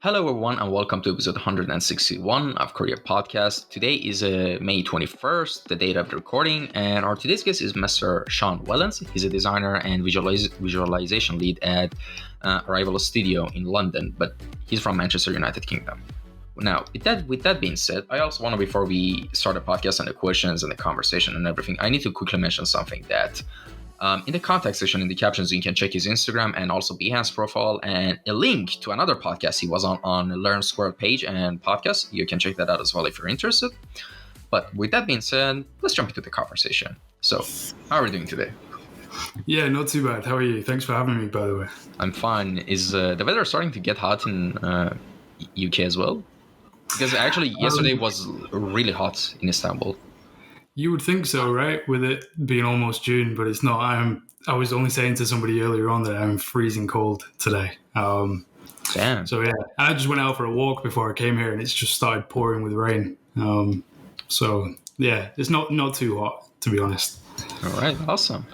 Hello, everyone, and welcome to episode 161 of Kouryer podcast. Today is May 21st, the date of the recording, and our today's guest is Mr. Shaun Wellens. He's a designer and visualization lead at Arrival Studio in London, but he's from Manchester, United Kingdom. Now, with that being said, I also want to, before we start the podcast and the questions and the conversation and everything, I need to quickly mention something that in the contact section, in the captions, you can check his Instagram and also Behance profile and a link to another podcast he was on Learn Squared page and podcast. You can check that out as well if you're interested. But with that being said, let's jump into the conversation. So, how are we doing today? Yeah, not too bad. How are you? Thanks for having me, by the way. I'm fine. Is the weather starting to get hot in UK as well? Because actually, yesterday was really hot in Istanbul. You would think so, right? With it being almost June, but it's not. I was only saying to somebody earlier on that I'm freezing cold today. Damn. So yeah, I just went out for a walk before I came here, and it's just started pouring with rain. So yeah, it's not too hot, to be honest. All right, awesome.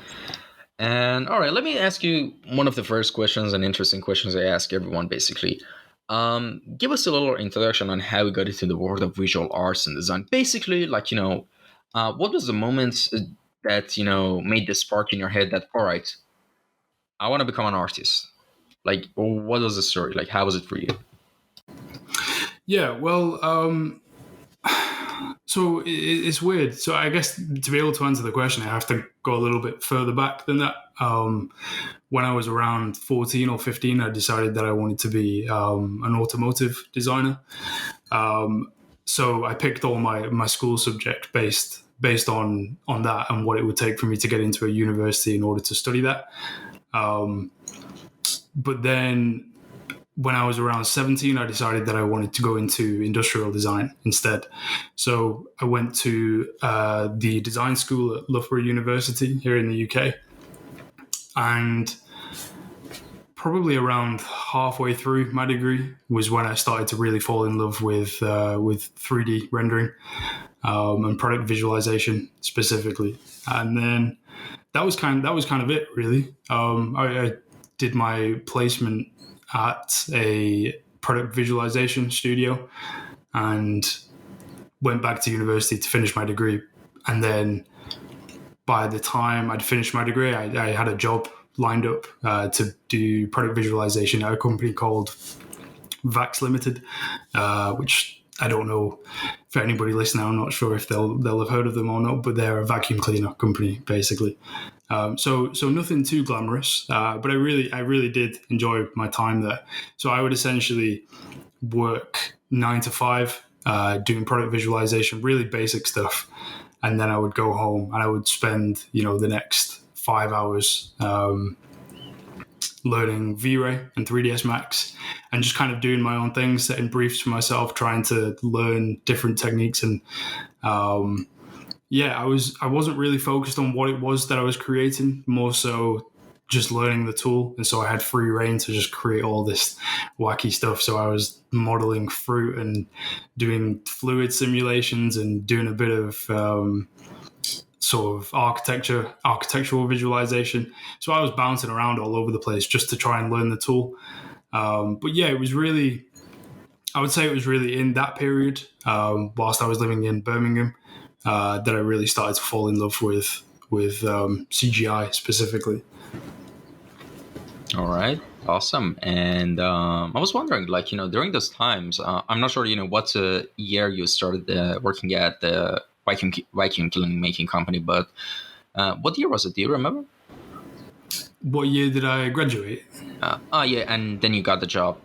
And all right, let me ask you one of the first questions and interesting questions I ask everyone, basically. Give us a little introduction on how we got into the world of visual arts and design. Basically, what was the moment that, made the spark in your head that, all right, I want to become an artist? Like, what was the story? Like, how was it for you? Yeah, well, so it's weird. So I guess to be able to answer the question, I have to go a little bit further back than that. When I was around 14 or 15, I decided that I wanted to be an automotive designer. So I picked all my school subject based on that and what it would take for me to get into a university in order to study that. But then when I was around 17, I decided that I wanted to go into industrial design instead. So I went to the design school at Loughborough University here in the UK. And probably around halfway through my degree was when I started to really fall in love with 3D rendering and product visualization specifically. And then that was kind of it, really. I did my placement at a product visualization studio and went back to university to finish my degree. And then by the time I'd finished my degree, I had a job lined up to do product visualization at a company called Vax Limited, which I don't know for anybody listening. I'm not sure if they'll have heard of them or not, but they're a vacuum cleaner company, basically. So nothing too glamorous, but I really did enjoy my time there. So I would essentially work 9 to 5 doing product visualization, really basic stuff, and then I would go home and I would spend the next 5 hours learning V-Ray and 3ds Max and just kind of doing my own things, setting briefs for myself, trying to learn different techniques. And I wasn't really focused on what it was that I was creating, more so just learning the tool. And so I had free reign to just create all this wacky stuff. So I was modeling fruit and doing fluid simulations and doing a bit of sort of architectural visualization. So I was bouncing around all over the place just to try and learn the tool. But yeah, I would say it was really in that period, whilst I was living in Birmingham, that I really started to fall in love with CGI specifically. All right, awesome. And I was wondering, during those times, I'm not sure, what year you started working at the vacuum cleaning making company, but what year was it? Do you remember? What year did I graduate? Yeah, and then you got the job.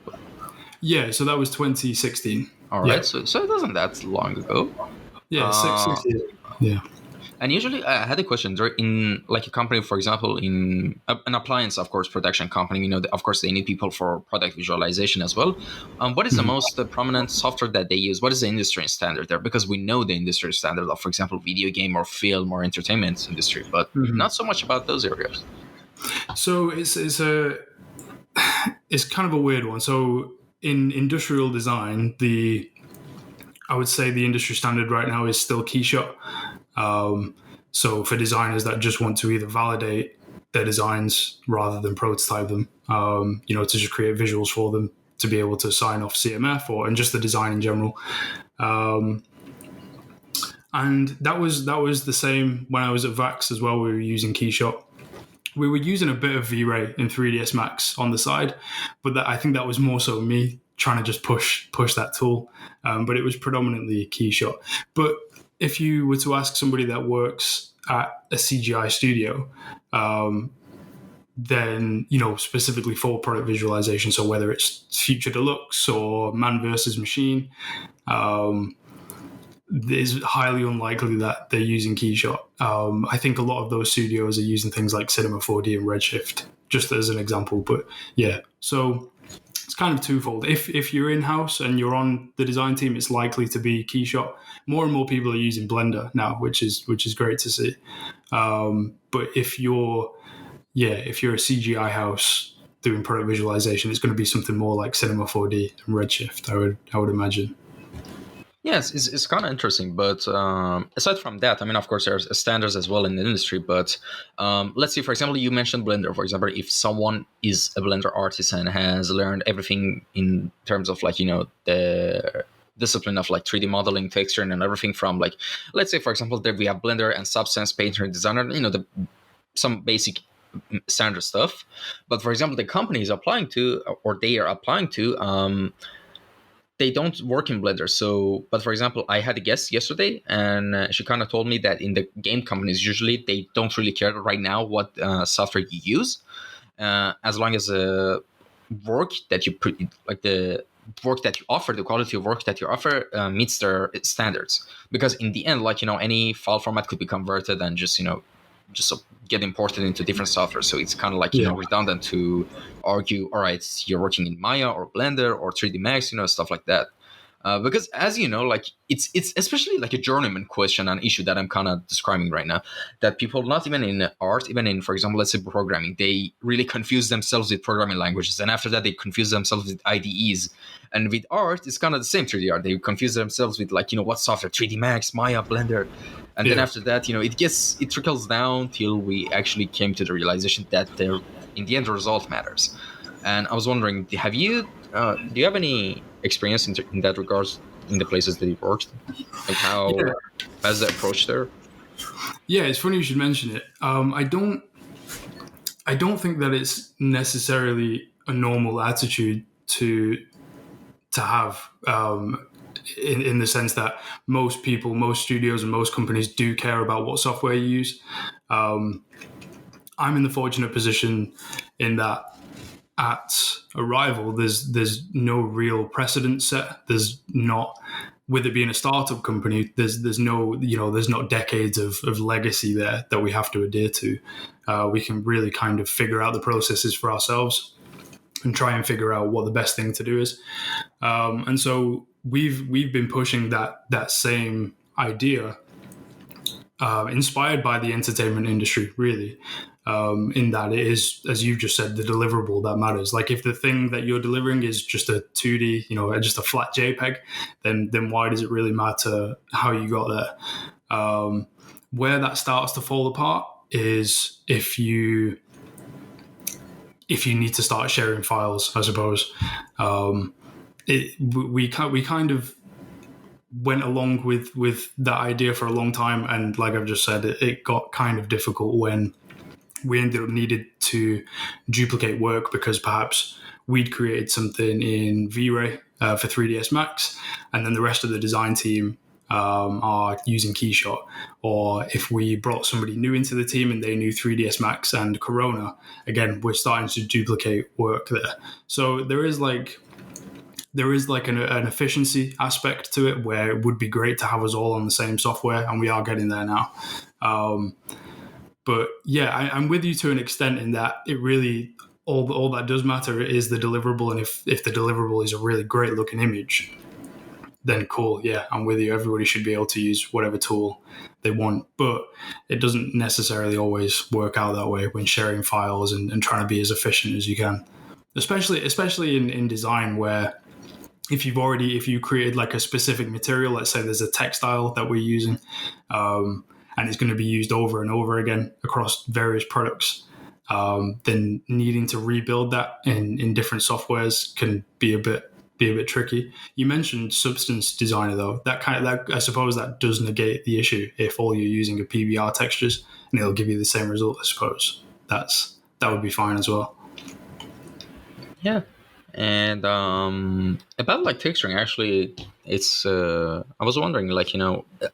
Yeah, so that was 2016. All right, Yeah. so it wasn't that long ago. Yeah, 6 years. Yeah. And usually I had a question in like a company, for example, in an appliance, of course, production company, of course, they need people for product visualization as well. What is the most prominent software that they use? What is the industry standard there? Because we know the industry standard of, for example, video game or film or entertainment industry, but not so much about those areas. So it's kind of a weird one. So in industrial design, I would say the industry standard right now is still Keyshot. So for designers that just want to either validate their designs rather than prototype them, to just create visuals for them, to be able to sign off CMF and just the design in general. And that was the same when I was at Vax as well. We were using Keyshot. We were using a bit of V-Ray in 3ds Max on the side, but I think that was more so me trying to just push that tool. But it was predominantly Keyshot. But if you were to ask somebody that works at a CGI studio, then, specifically for product visualization, so whether it's Future Deluxe or Man versus Machine, it's highly unlikely that they're using Keyshot. I think a lot of those studios are using things like Cinema 4D and Redshift, just as an example. But yeah, so it's kind of twofold. If you're in-house and you're on the design team, it's likely to be Keyshot. More and more people are using Blender now, which is great to see. But if you're a CGI house doing product visualization, it's going to be something more like Cinema 4D and Redshift, I would imagine. Yes, it's kind of interesting, but aside from that, I mean, of course, there's standards as well in the industry, but let's say, for example, you mentioned Blender. For example, if someone is a Blender artist and has learned everything in terms of the discipline of 3D modeling, texturing, and everything from let's say, for example, that we have Blender and Substance, Painter, and Designer, some basic standard stuff. But for example, the company is applying to, or they are applying to, they don't work in Blender. So, but for example, I had a guest yesterday, and she kind of told me that in the game companies, usually they don't really care right now what software you use, as long as the work that you put, the work that you offer, the quality of work that you offer meets their standards. Because in the end, any file format could be converted and just get imported into different software. So it's kind of redundant to argue, all right, you're working in Maya or Blender or 3D Max, stuff like that. Because as you know, it's especially a journeyman question, an issue that I'm kind of describing right now, that people, not even in art, even in, for example, let's say programming, they really confuse themselves with programming languages. And after that, they confuse themselves with IDEs. And with art, it's kind of the same 3D art. They confuse themselves with what software, 3D Max, Maya, Blender. And then after that, it trickles down till we actually came to the realization that in the end, the result matters. And I was wondering, do you have any experience in that regards in the places that you've worked? How's the approach there? Yeah, it's funny you should mention it. I don't think that it's necessarily a normal attitude to have, in the sense that most people, most studios, and most companies do care about what software you use. I'm in the fortunate position in that at Arrival, there's no real precedent set. There's not, with it being a startup company, there's not decades of legacy there that we have to adhere to. We can really kind of figure out the processes for ourselves and try and figure out what the best thing to do is. And so we've been pushing that same idea, inspired by the entertainment industry, really. In that it is, as you've just said, the deliverable that matters. If the thing that you're delivering is just a 2D, just a flat JPEG, then why does it really matter how you got there? Where that starts to fall apart is if you need to start sharing files, I suppose. We kind of went along with that idea for a long time, and like I've just said, it got kind of difficult when we ended up needed to duplicate work because perhaps we'd created something in V-Ray for 3ds Max, and then the rest of the design team are using Keyshot. Or if we brought somebody new into the team and they knew 3ds Max and Corona, again, we're starting to duplicate work there. So there is an efficiency aspect to it where it would be great to have us all on the same software, and we are getting there now. But yeah, I'm with you to an extent in that it really, all that does matter is the deliverable. And if the deliverable is a really great looking image, then cool. Yeah, I'm with you. Everybody should be able to use whatever tool they want. But it doesn't necessarily always work out that way when sharing files and trying to be as efficient as you can, especially in design, where if you created a specific material, let's say there's a textile that we're using, and it's going to be used over and over again across various products. then needing to rebuild that in different softwares can be a bit tricky. You mentioned Substance Designer though. That I suppose that does negate the issue if all you're using are PBR textures and it'll give you the same result. I suppose that would be fine as well. Yeah. And about like texturing, actually, it's I was wondering, like,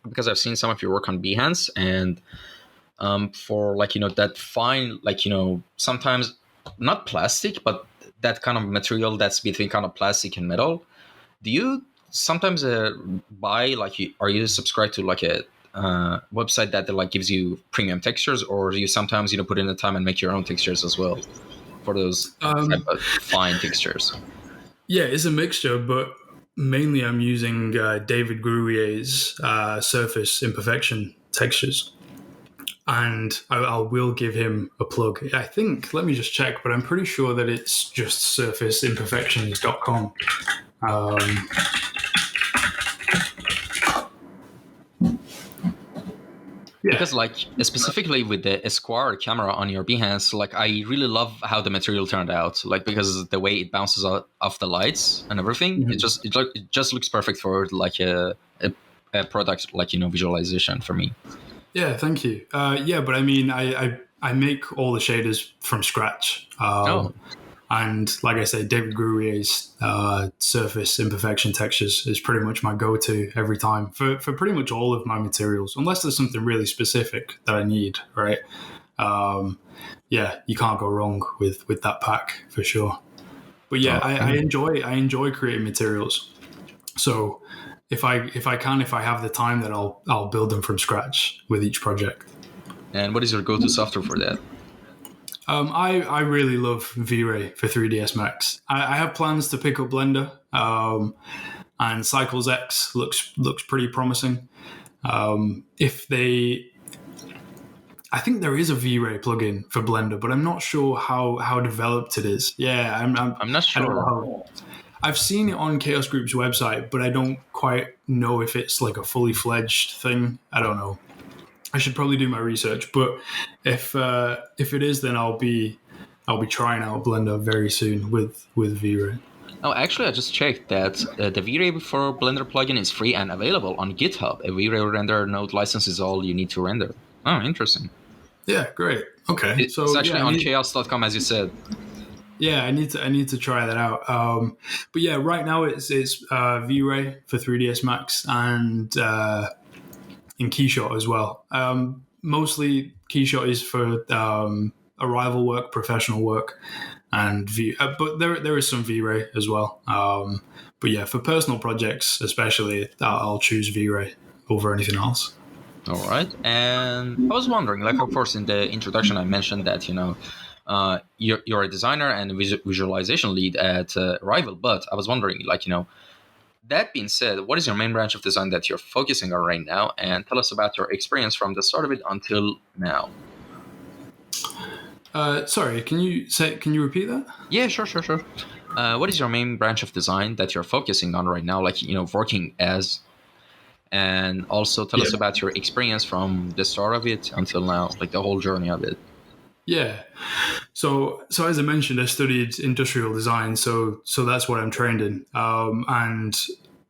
because I've seen some of your work on Behance, and for like that fine, like sometimes not plastic, but that kind of material that's between kind of plastic and metal. Do you sometimes buy, like, are you subscribed to like a website that like gives you premium textures, or do you sometimes put in the time and make your own textures as well for those type of fine textures? Yeah, it's a mixture, but mainly I'm using David Grouyer's surface imperfection textures. And I will give him a plug. I think, let me just check, but I'm pretty sure that it's just surfaceimperfections.com. Yeah. Because like specifically with the Esquire camera on your Behance, like I really love how the material turned out. Like because the way it bounces off the lights and everything, Mhm. it just looks perfect for like a product like visualization for me. Yeah, thank you. Yeah, but I mean, I make all the shaders from scratch. Oh, And like I say, David Grouyer's surface imperfection textures is pretty much my go-to every time for pretty much all of my materials, unless there's something really specific that I need, right? Yeah, you can't go wrong with that pack for sure. But yeah, I enjoy creating materials. So if I have the time, then I'll build them from scratch with each project. and what is your go-to software for that? I really love V-Ray for 3ds Max. I have plans to pick up Blender, and Cycles X looks pretty promising. I think there is a V-Ray plugin for Blender, but I'm not sure how developed it is. Yeah, I'm not I don't know sure. how. I've seen it on Chaos Group's website, but I don't quite know if it's like a fully fledged thing. I don't know. I should probably do my research, but if it is, then I'll be trying out Blender very soon with V-Ray. Oh, actually, I just checked that the V-Ray for Blender plugin is free and available on GitHub. A V-Ray render node license is all you need to render. Oh, interesting. Yeah, great. Okay, It's actually on chaos.com, as you said. Yeah, I need to try that out. But yeah, right now it's V-Ray for 3ds Max and in Keyshot as well. Mostly Keyshot is for Arrival work, professional work, and but there is some V-Ray as well. But yeah, for personal projects especially, I'll choose V-Ray over anything else. All right. And I was wondering, like, of course, in the introduction, I mentioned that, you're a designer and a visualization lead at Arrival, but I was wondering, like, that being said, what is your main branch of design that you're focusing on right now? And tell us about your experience from the start of it until now. Sorry, can you repeat that? Yeah, sure. What is your main branch of design that you're focusing on right now, like, working as? And also tell us about your experience from the start of it until now, like the whole journey of it. Yeah. So as I mentioned, I studied industrial design, so that's what I'm trained in. And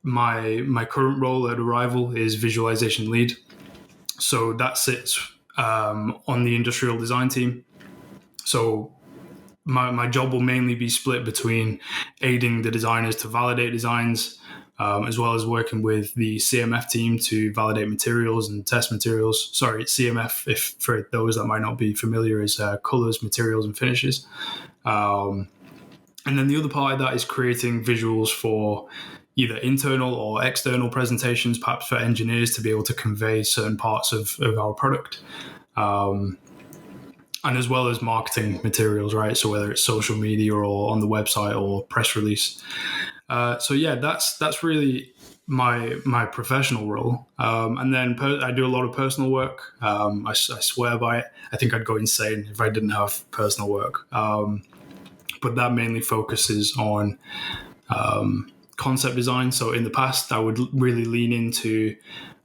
my current role at Arrival is visualization lead. So that sits on the industrial design team. So my job will mainly be split between aiding the designers to validate designs, as well as working with the CMF team to validate materials and test materials. Sorry, CMF, if for those that might not be familiar, is colors, materials, and finishes. And then the other part of that is creating visuals for either internal or external presentations, perhaps for engineers to be able to convey certain parts of our product. And as well as marketing materials, right? So whether it's social media or on the website or press release. So yeah, that's really my professional role. And then I do a lot of personal work. I swear by it. I think I'd go insane if I didn't have personal work. But that mainly focuses on concept design. So in the past, I would really lean into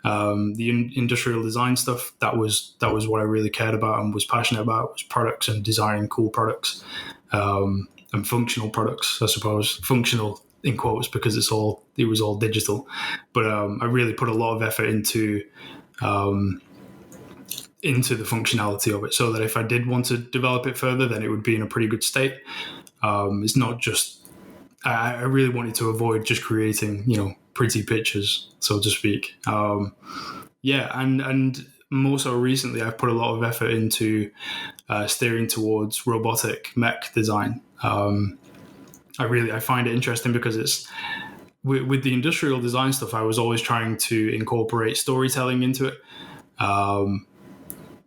The industrial design stuff, that was what I really cared about and was passionate about, was products and designing cool products, and functional products, I suppose. Functional in quotes, because it was all digital. But I really put a lot of effort into the functionality of it, so that if I did want to develop it further, then it would be in a pretty good state. It's not just, I really wanted to avoid just creating, pretty pictures, so to speak. And more so recently, I've put a lot of effort into steering towards robotic mech design. I find it interesting because it's with the industrial design stuff, I was always trying to incorporate storytelling into it.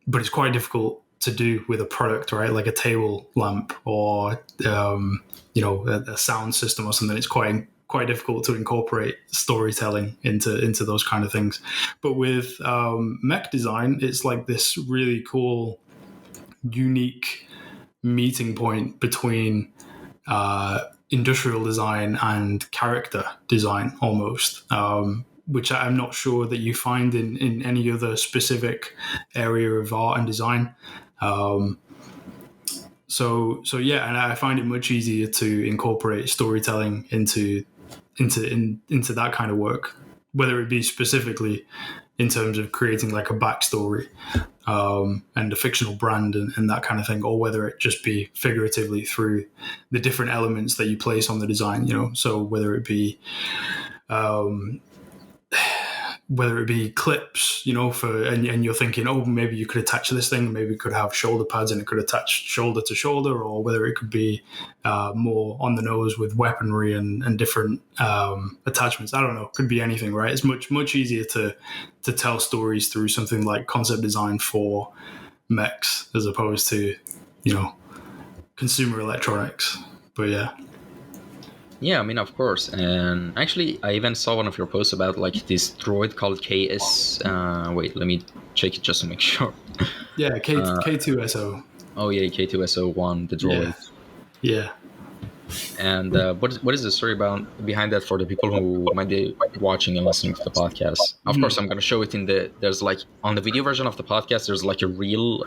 But it's quite difficult to do with a product, right? Like a table lamp or a sound system or something. It's quite difficult to incorporate storytelling into those kind of things. But with mech design, it's like this really cool, unique meeting point between industrial design and character design, almost. Which I'm not sure that you find in any other specific area of art and design. So yeah, and I find it much easier to incorporate storytelling into that kind of work, whether it be specifically in terms of creating like a backstory and a fictional brand and that kind of thing, or whether it just be figuratively through the different elements that you place on the design. So whether it be clips, and you're thinking, oh, maybe you could attach this thing, maybe it could have shoulder pads and it could attach shoulder to shoulder, or whether it could be more on the nose with weaponry and different attachments. I don't know. It could be anything, right? It's much easier to tell stories through something like concept design for mechs as opposed to, consumer electronics. But yeah. Yeah, I mean, of course. And actually, I even saw one of your posts about like this droid called KS. Wait, let me check it just to make sure. Yeah, K2SO. Oh yeah, K2SO1, the droid. Yeah. And what is the story behind that for the people who might be watching and listening to the podcast? Of course, I'm going to show it there's like on the video version of the podcast, there's like a reel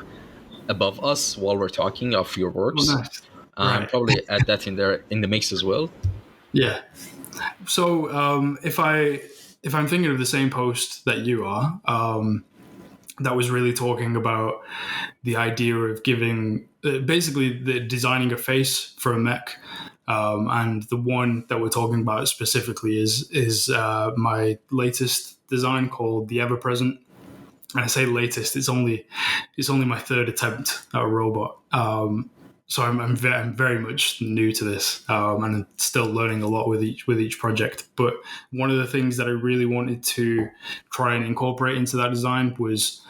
above us while we're talking of your works. Oh, nice. Right. Probably add that in there in the mix as well. Yeah. So if I'm thinking of the same post that you are, that was really talking about the idea of giving basically designing a face for a mech. And the one that we're talking about specifically is my latest design called the Ever Present. And I say latest; it's only my third attempt at a robot. So I'm very much new to this, and I'm still learning a lot with each project. But one of the things that I really wanted to try and incorporate into that design was,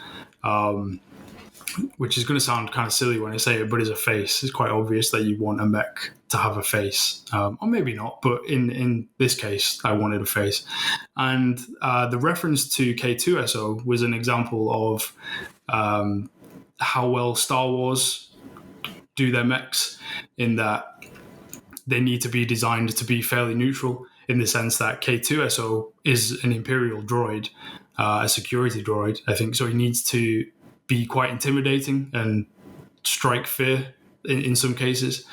which is going to sound kind of silly when I say it, but is a face. It's quite obvious that you want a mech to have a face, or maybe not. But in this case, I wanted a face, and the reference to K2SO was an example of how well Star Wars do their mechs, in that they need to be designed to be fairly neutral, in the sense that K2SO is an Imperial droid, a security droid, I think. So he needs to be quite intimidating and strike fear in some cases.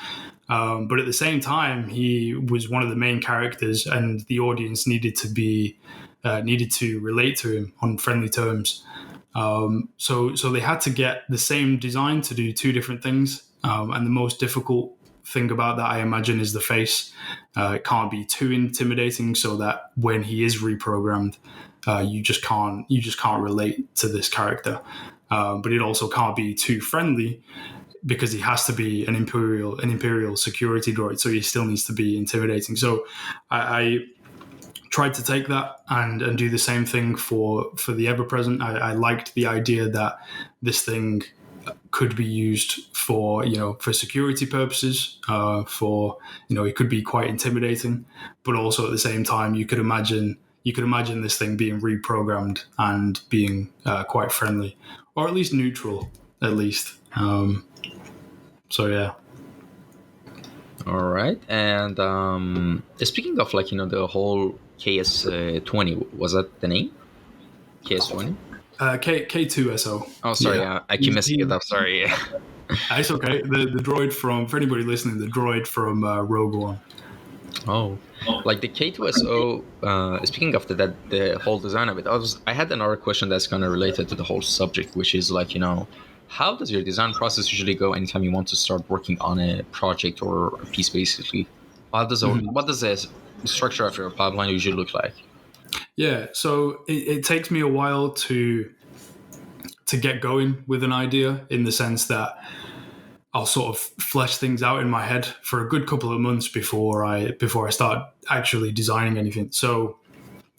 But at the same time, he was one of the main characters, and the audience needed to relate to him on friendly terms. So they had to get the same design to do two different things. And the most difficult thing about that, I imagine, is the face. It can't be too intimidating, so that when he is reprogrammed, you just can't relate to this character. But it also can't be too friendly, because he has to be an imperial security droid, so he still needs to be intimidating. So I tried to take that and do the same thing for the Ever Present. I liked the idea that this thing could be used for security purposes, it could be quite intimidating, but also at the same time you could imagine this thing being reprogrammed and being quite friendly, or at least neutral, at least. So yeah. All right. And speaking of the whole KS20, was that the name? KS20? K2SO. Oh, sorry. Yeah. I keep messing it up. Sorry. It's okay. The droid from, for anybody listening, the droid from Rogue One. Oh, like the K2SO. Speaking of the whole design of it, I had another question that's kind of related to the whole subject, which is like, how does your design process usually go anytime you want to start working on a project or a piece, basically? What does the structure of your pipeline usually look like? Yeah, so it takes me a while to get going with an idea, in the sense that I'll sort of flesh things out in my head for a good couple of months before I start actually designing anything. So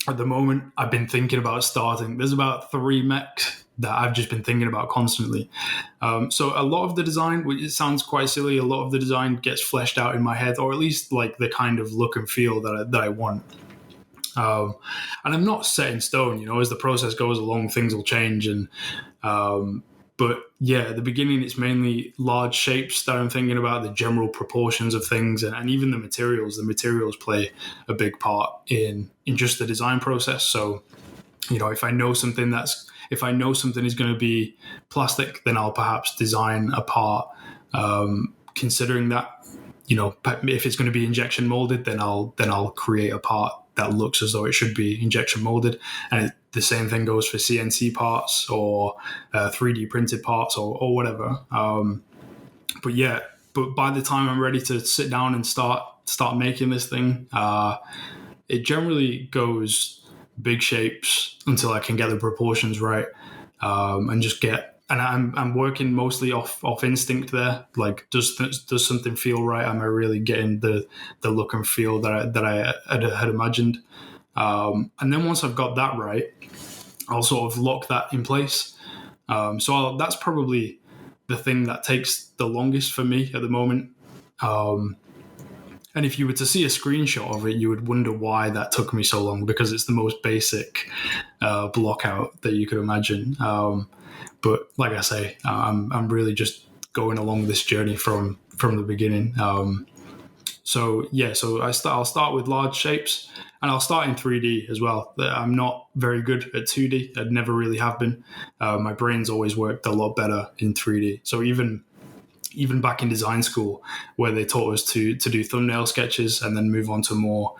at the moment, I've been thinking about starting. There's about 3 mechs that I've just been thinking about constantly. So a lot of the design, which it sounds quite silly, a lot of the design gets fleshed out in my head, or at least like the kind of look and feel that I want. And I'm not set in stone, as the process goes along, things will change. But yeah, at the beginning, it's mainly large shapes that I'm thinking about, the general proportions of things, and even the materials. The materials play a big part in just the design process. So, if I know something is going to be plastic, then I'll perhaps design a part considering that. If it's going to be injection molded, then I'll create a part that looks as though it should be injection molded. And the same thing goes for CNC parts or 3D printed parts or whatever. But by the time I'm ready to sit down and start making this thing, it generally goes big shapes until I can get the proportions right, and just get. And I'm working mostly off instinct there. Like, does something feel right? Am I really getting the look and feel that I had imagined? And then once I've got that right, I'll sort of lock that in place. That's probably the thing that takes the longest for me at the moment. And if you were to see a screenshot of it, you would wonder why that took me so long, because it's the most basic block out that you could imagine. But like I say, I'm really just going along this journey from the beginning. So I'll start with large shapes, and I'll start in 3D as well. I'm not very good at 2D. I never really have been. My brain's always worked a lot better in 3D. So even back in design school, where they taught us to do thumbnail sketches and then move on to more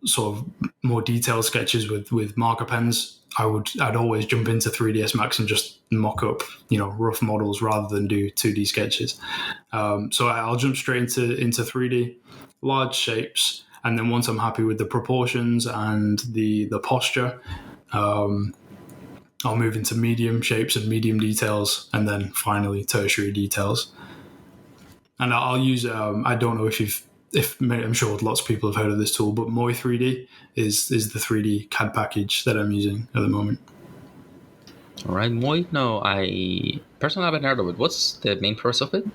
sort of more detailed sketches with marker pens, I'd always jump into 3ds Max and just mock up rough models rather than do 2D sketches. So I'll jump straight into 3D, large shapes, and then once I'm happy with the proportions and the posture, I'll move into medium shapes and medium details, and then finally tertiary details. And I'll use I don't know if I'm sure lots of people have heard of this tool, but Moi 3D is the 3D CAD package that I'm using at the moment. All right, Moi. No, I personally haven't heard of it. What's the main purpose of it?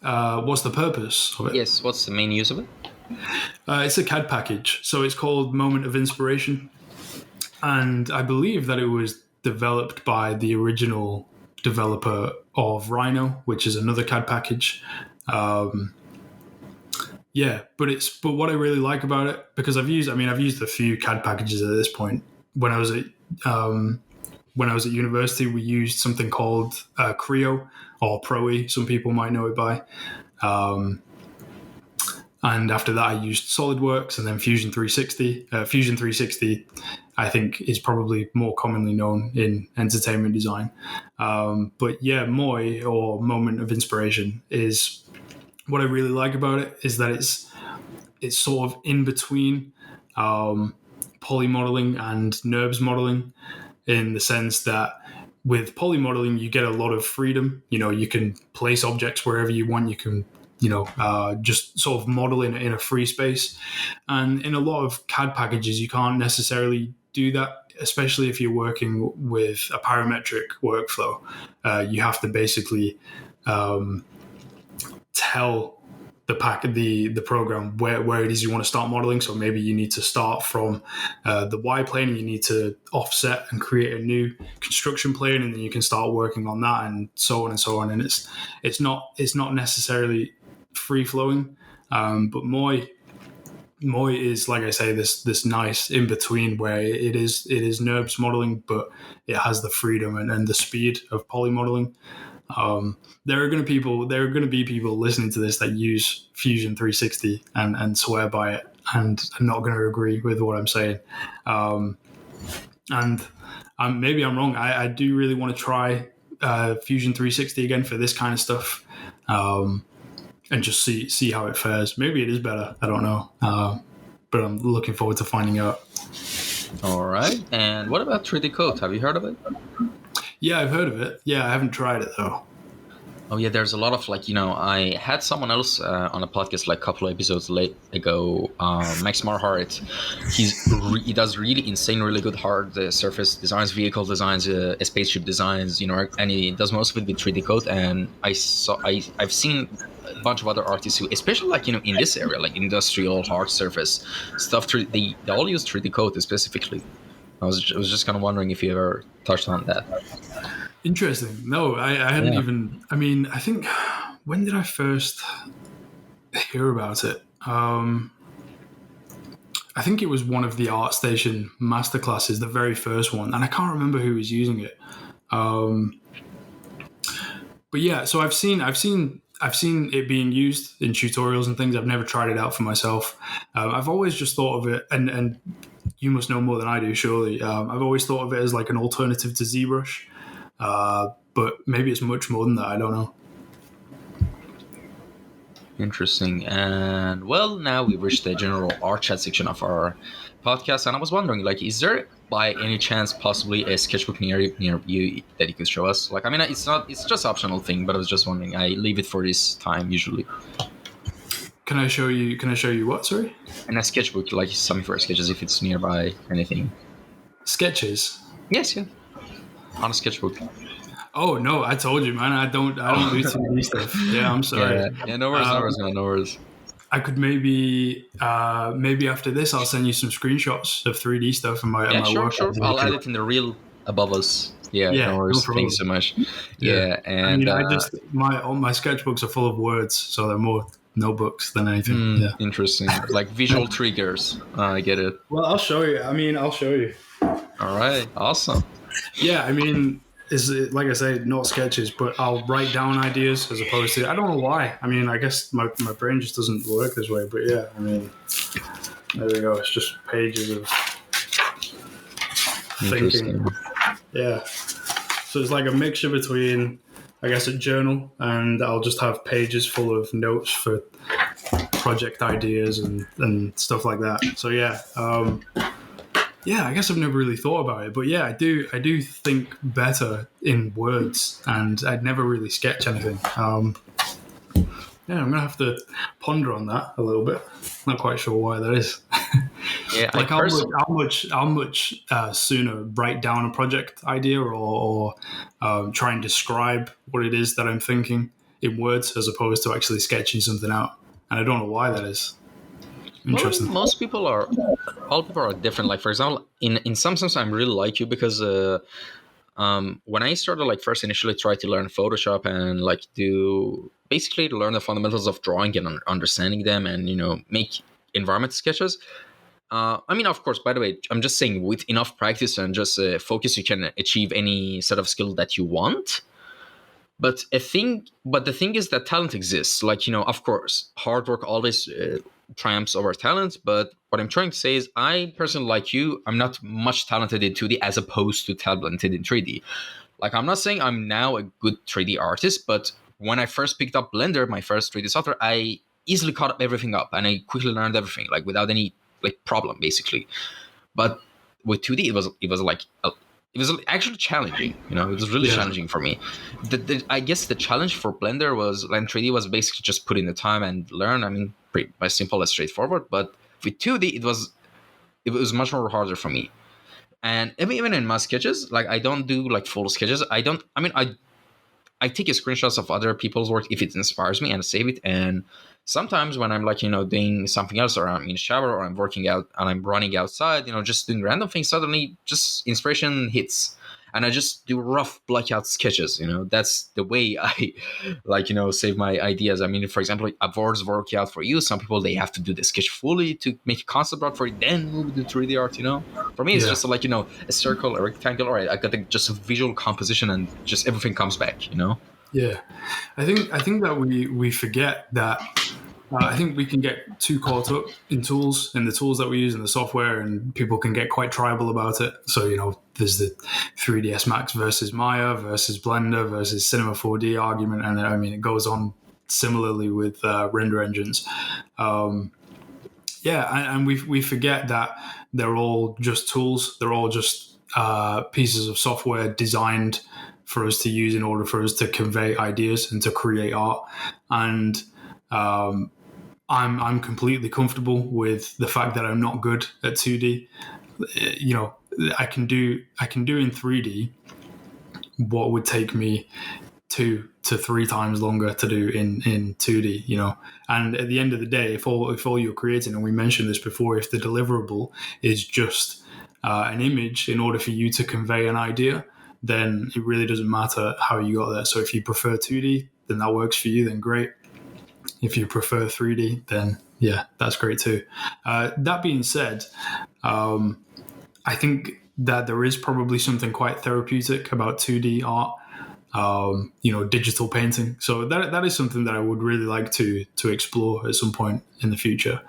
What's the purpose of it? Yes, what's the main use of it? It's a CAD package, so it's called Moment of Inspiration, and I believe that it was developed by the original developer of Rhino, which is another CAD package. But what I really like about it, because I've used a few CAD packages at this point. When I was at university, we used something called Creo, or Pro-E, some people might know it by. And after that, I used SolidWorks and then Fusion 360. Fusion 360, I think, is probably more commonly known in entertainment design. But yeah, Moi, or Moment of Inspiration, is what I really like about it, is that it's sort of in between poly modeling and NURBS modeling, in the sense that with poly modeling, you get a lot of freedom. You can place objects wherever you want. You can just sort of model in a free space. And in a lot of CAD packages, you can't necessarily do that, especially if you're working with a parametric workflow. You have to basically tell the program where it is you want to start modeling. So maybe you need to start from the Y plane, and you need to offset and create a new construction plane, and then you can start working on that, and so on and so on. And it's not necessarily free flowing, but Moi Moi is, like I say, this nice in between where it is NURBS modeling, but it has the freedom and the speed of poly modeling. There are going to be people listening to this that use Fusion 360 and swear by it, and are not going to agree with what I'm saying. And maybe I'm wrong. I do really want to try Fusion 360 again for this kind of stuff, and just see how it fares. Maybe it is better. I don't know, but I'm looking forward to finding out. All right. And what about 3D Code? Have you heard of it? Yeah, I've heard of it. Yeah, I haven't tried it though. Oh yeah, there's a lot of I had someone else on a podcast like a couple of episodes ago, Max Marhart. He does really insane, really good hard surface designs, vehicle designs, spaceship designs, and he does most of it with 3D Code. And I've seen a bunch of other artists who, especially in this area, like industrial hard surface stuff, they all use 3D Code specifically. I was just kind of wondering if you ever touched on that. Interesting. No, I hadn't even. I mean, I think, when did I first hear about it? I think it was one of the ArtStation masterclasses, the very first one, and I can't remember who was using it. But yeah, so I've seen it being used in tutorials and things. I've never tried it out for myself. I've always just thought of it, and you must know more than I do, surely. I've always thought of it as like an alternative to ZBrush. But maybe it's much more than that. I don't know. Interesting. And well, now we've reached the general art chat section of our podcast, and I was wondering, is there by any chance possibly a sketchbook near you that you could show us? It's just optional thing, but I was just wondering. I leave it for this time usually. Can I show you what? Sorry. And a sketchbook, like some for sketches, if it's nearby, anything. Sketches. Yes, yeah. On a sketchbook. Oh no, I told you, man. I don't do 2D stuff. Yeah, I'm sorry. Yeah, no worries. I could maybe after this, I'll send you some screenshots of 3D stuff and my work. Sure. I'll add it in the reel above us. Yeah, no worries. No, thanks so much. Yeah, and all my sketchbooks are full of words, so they're more notebooks than anything. Interesting. Like visual triggers. I get it. Well, I'll show you. I'll show you. All right. Awesome. Yeah, like I say, not sketches, but I'll write down ideas as opposed to. I don't know why. I guess my brain just doesn't work this way. But yeah, there we go. It's just pages of thinking. Yeah. So it's like a mixture between, I guess, a journal, and I'll just have pages full of notes for project ideas and stuff like that. So yeah. Yeah, I guess I've never really thought about it, but yeah, I do think better in words, and I'd never really sketch anything. I'm gonna have to ponder on that a little bit. Not quite sure why that is. Yeah, like how much sooner write down a project idea or try and describe what it is that I'm thinking in words as opposed to actually sketching something out, and I don't know why that is. Interesting. Well, all people are different. Like, for example, in some sense, I'm really like you because when I started, first initially try to learn Photoshop and basically to learn the fundamentals of drawing and understanding them and, make environment sketches. Of course, by the way, I'm just saying with enough practice and just focus, you can achieve any set of skill that you want. But the thing is that talent exists. Of course, hard work always triumphs over talent. But what I'm trying to say is, I personally, like you, I'm not much talented in 2D as opposed to talented in 3D. I'm not saying I'm now a good 3D artist, but when I first picked up Blender, my first 3D software, I easily caught everything up and I quickly learned everything, without any problem, basically. But with 2D, it was actually challenging. It was really challenging for me. I guess the challenge for Blender and 3D was basically just put in the time and learn. Pretty as simple as straightforward. But with 2D, it was much more harder for me. And even in my sketches, I don't do full sketches. I take screenshots of other people's work if it inspires me and save it. And sometimes when I'm doing something else, or I'm in the shower, or I'm working out and I'm running outside, just doing random things, suddenly just inspiration hits. and I just do rough blackout sketches. That's the way I save my ideas. I mean, for example, like, words work out for you. Some people, they have to do the sketch fully to make a concept art for it, then move to 3D art. For me, it's Yeah. just like a circle, a rectangle. All right, I got just a visual composition, and just everything comes back. Yeah. I think that we forget that. I think we can get too caught up in the tools that we use in the software, and people can get quite tribal about it. So, there's the 3ds Max versus Maya versus Blender versus Cinema 4D argument. And I mean, it goes on similarly with render engines. And we forget that they're all just tools. They're all just pieces of software designed for us to use in order for us to convey ideas and to create art. And I'm completely comfortable with the fact that I'm not good at 2D. I can do in 3D what would take me 2 to 3 times longer to do in 2D. And at the end of the day, if all you're creating, and we mentioned this before, if the deliverable is just an image in order for you to convey an idea, then it really doesn't matter how you got there. So if you prefer 2D, then that works for you, then great. If you prefer 3D, then yeah, that's great too. That being said, I think that there is probably something quite therapeutic about 2D art, digital painting. So that is something that I would really like to explore at some point in the future.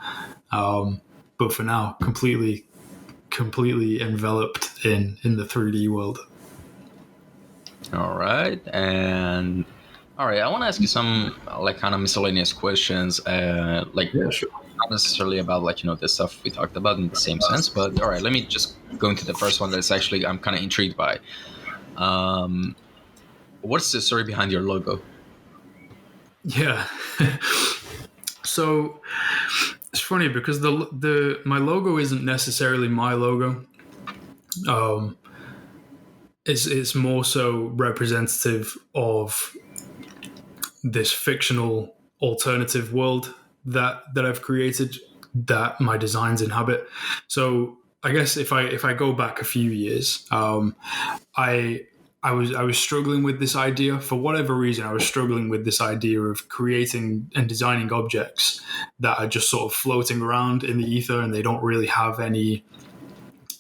But for now, completely enveloped in the 3D world. All right, I want to ask you some kind of miscellaneous questions, Yeah, sure. not necessarily about the stuff we talked about in the same sense, but all right, let me just go into the first one that's actually I'm kind of intrigued by. What's the story behind your logo? Yeah. So it's funny because my logo isn't necessarily my logo. It's more so representative of this fictional alternative world that I've created, that my designs inhabit. So I guess if I go back a few years, I was struggling with this idea for whatever reason. I was struggling with this idea of creating and designing objects that are just sort of floating around in the ether, and they don't really have any.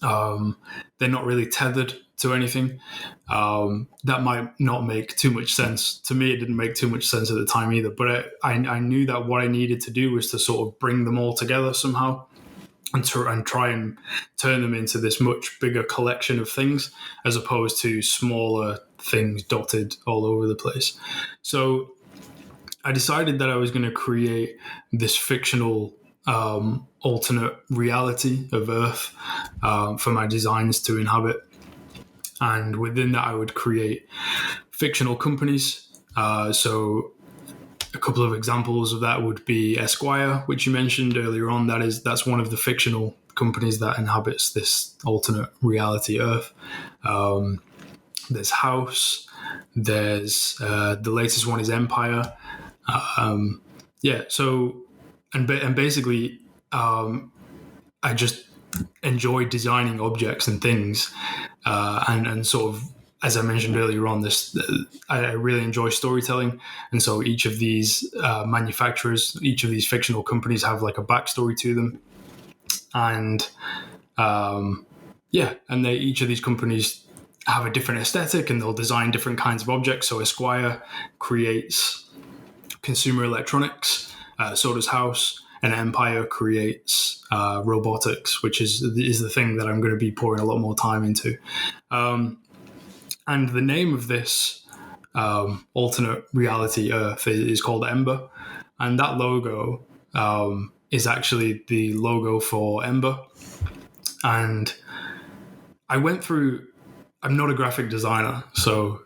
They're not really tethered to anything. That might not make too much sense to me. It didn't make too much sense at the time either. But I knew that what I needed to do was to sort of bring them all together somehow, and try and turn them into this much bigger collection of things, as opposed to smaller things dotted all over the place. So I decided that I was going to create this fictional alternate reality of Earth for my designs to inhabit. And within that, I would create fictional companies. So a couple of examples of that would be Esquire, which you mentioned earlier on. That's one of the fictional companies that inhabits this alternate reality Earth. There's House. There's the latest one is Empire. So and basically, I just enjoy designing objects and things, and sort of, as I mentioned earlier on, I really enjoy storytelling, and so each of these manufacturers, each of these fictional companies have like a backstory to them, and each of these companies have a different aesthetic, and they'll design different kinds of objects. So Esquire creates consumer electronics, so does House, and Empire creates robotics, which is the thing that I'm going to be pouring a lot more time into. And the name of this alternate reality Earth is called Ember, and that logo is actually the logo for Ember. And I went through. I'm not a graphic designer, so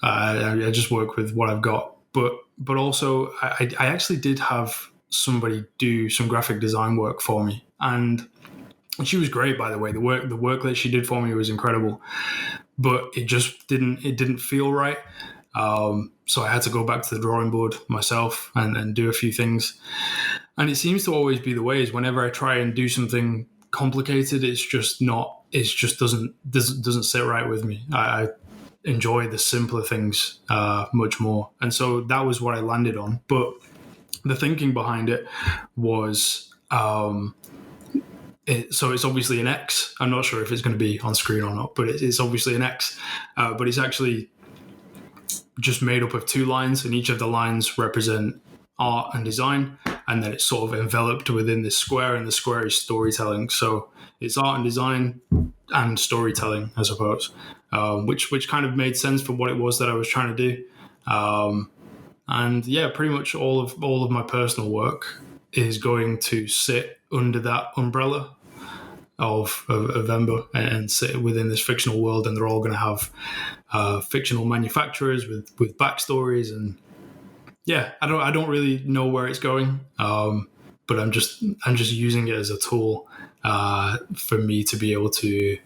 I just work with what I've got. But also, I actually did have somebody do some graphic design work for me, and she was great, by the way. The work that she did for me was incredible, but it just didn't feel right. So I had to go back to the drawing board myself and do a few things. And it seems to always be the way, is whenever I try and do something complicated. It's just not. It just doesn't sit right with me. I enjoy the simpler things much more, and so that was what I landed on. But the thinking behind it was. So it's obviously an X. I'm not sure if it's going to be on screen or not, but it's obviously an X. But it's actually just made up of 2 lines, and each of the lines represent art and design, and then it's sort of enveloped within this square, and the square is storytelling. So it's art and design and storytelling, I suppose, which kind of made sense for what it was that I was trying to do. And yeah, pretty much all of my personal work is going to sit under that umbrella of Ember and sit within this fictional world, and they're all going to have fictional manufacturers with backstories. And yeah, I don't really know where it's going, but I'm just using it as a tool for me to be able to